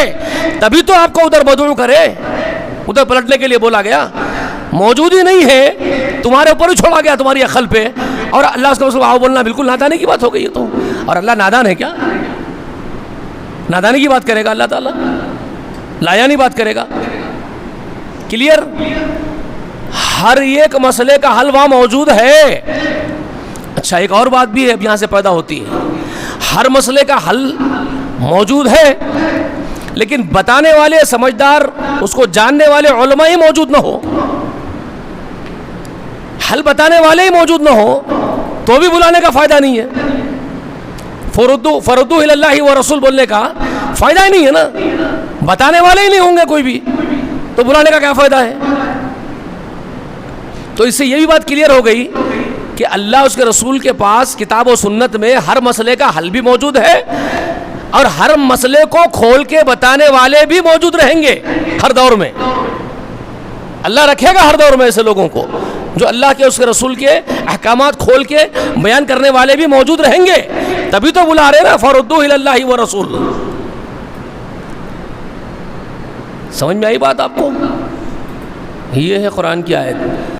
تبھی تو آپ کو ادھر بدعو کرے، ادھر پلٹنے کے لیے بولا گیا. موجود ہی نہیں ہے، تمہارے اوپر ہی چھوڑا گیا، تمہاری عقل پہ. اور اللہ اس کے رسول آؤ بولنا بالکل نادانی کی بات ہو گئی ہے. تو اور اللہ نادان ہے کیا؟ نادانی کی بات کرے گا اللہ تعالیٰ؟ لایانی بات کرے گا؟ کلیئر؟ ہر ایک مسئلے کا حل وہاں موجود ہے. اچھا ایک اور بات بھی ہے اب یہاں سے پیدا ہوتی ہے. ہر مسئلے کا حل موجود ہے لیکن بتانے والے سمجھدار، اس کو جاننے والے علماء ہی موجود نہ ہو، حل بتانے والے ہی موجود نہ ہو تو بھی بلانے کا فائدہ نہیں ہے. فردو الی اللہ والرسول بولنے کا فائدہ ہی نہیں ہے نا. بتانے والے ہی نہیں ہوں گے کوئی بھی تو بلانے کا کیا فائدہ ہے؟ تو اس سے یہ بھی بات کلیئر ہو گئی کہ اللہ اس کے رسول کے پاس کتاب و سنت میں ہر مسئلے کا حل بھی موجود ہے اور ہر مسئلے کو کھول کے بتانے والے بھی موجود رہیں گے ہر دور میں. اللہ رکھے گا ہر دور میں ایسے لوگوں کو جو اللہ کے اس کے رسول کے احکامات کھول کے بیان کرنے والے بھی موجود رہیں گے. تبھی تو بلا رہے نا فردو الی اللہ والرسول. سمجھ میں آئی بات آپ کو؟ یہ ہے قرآن کی آیت.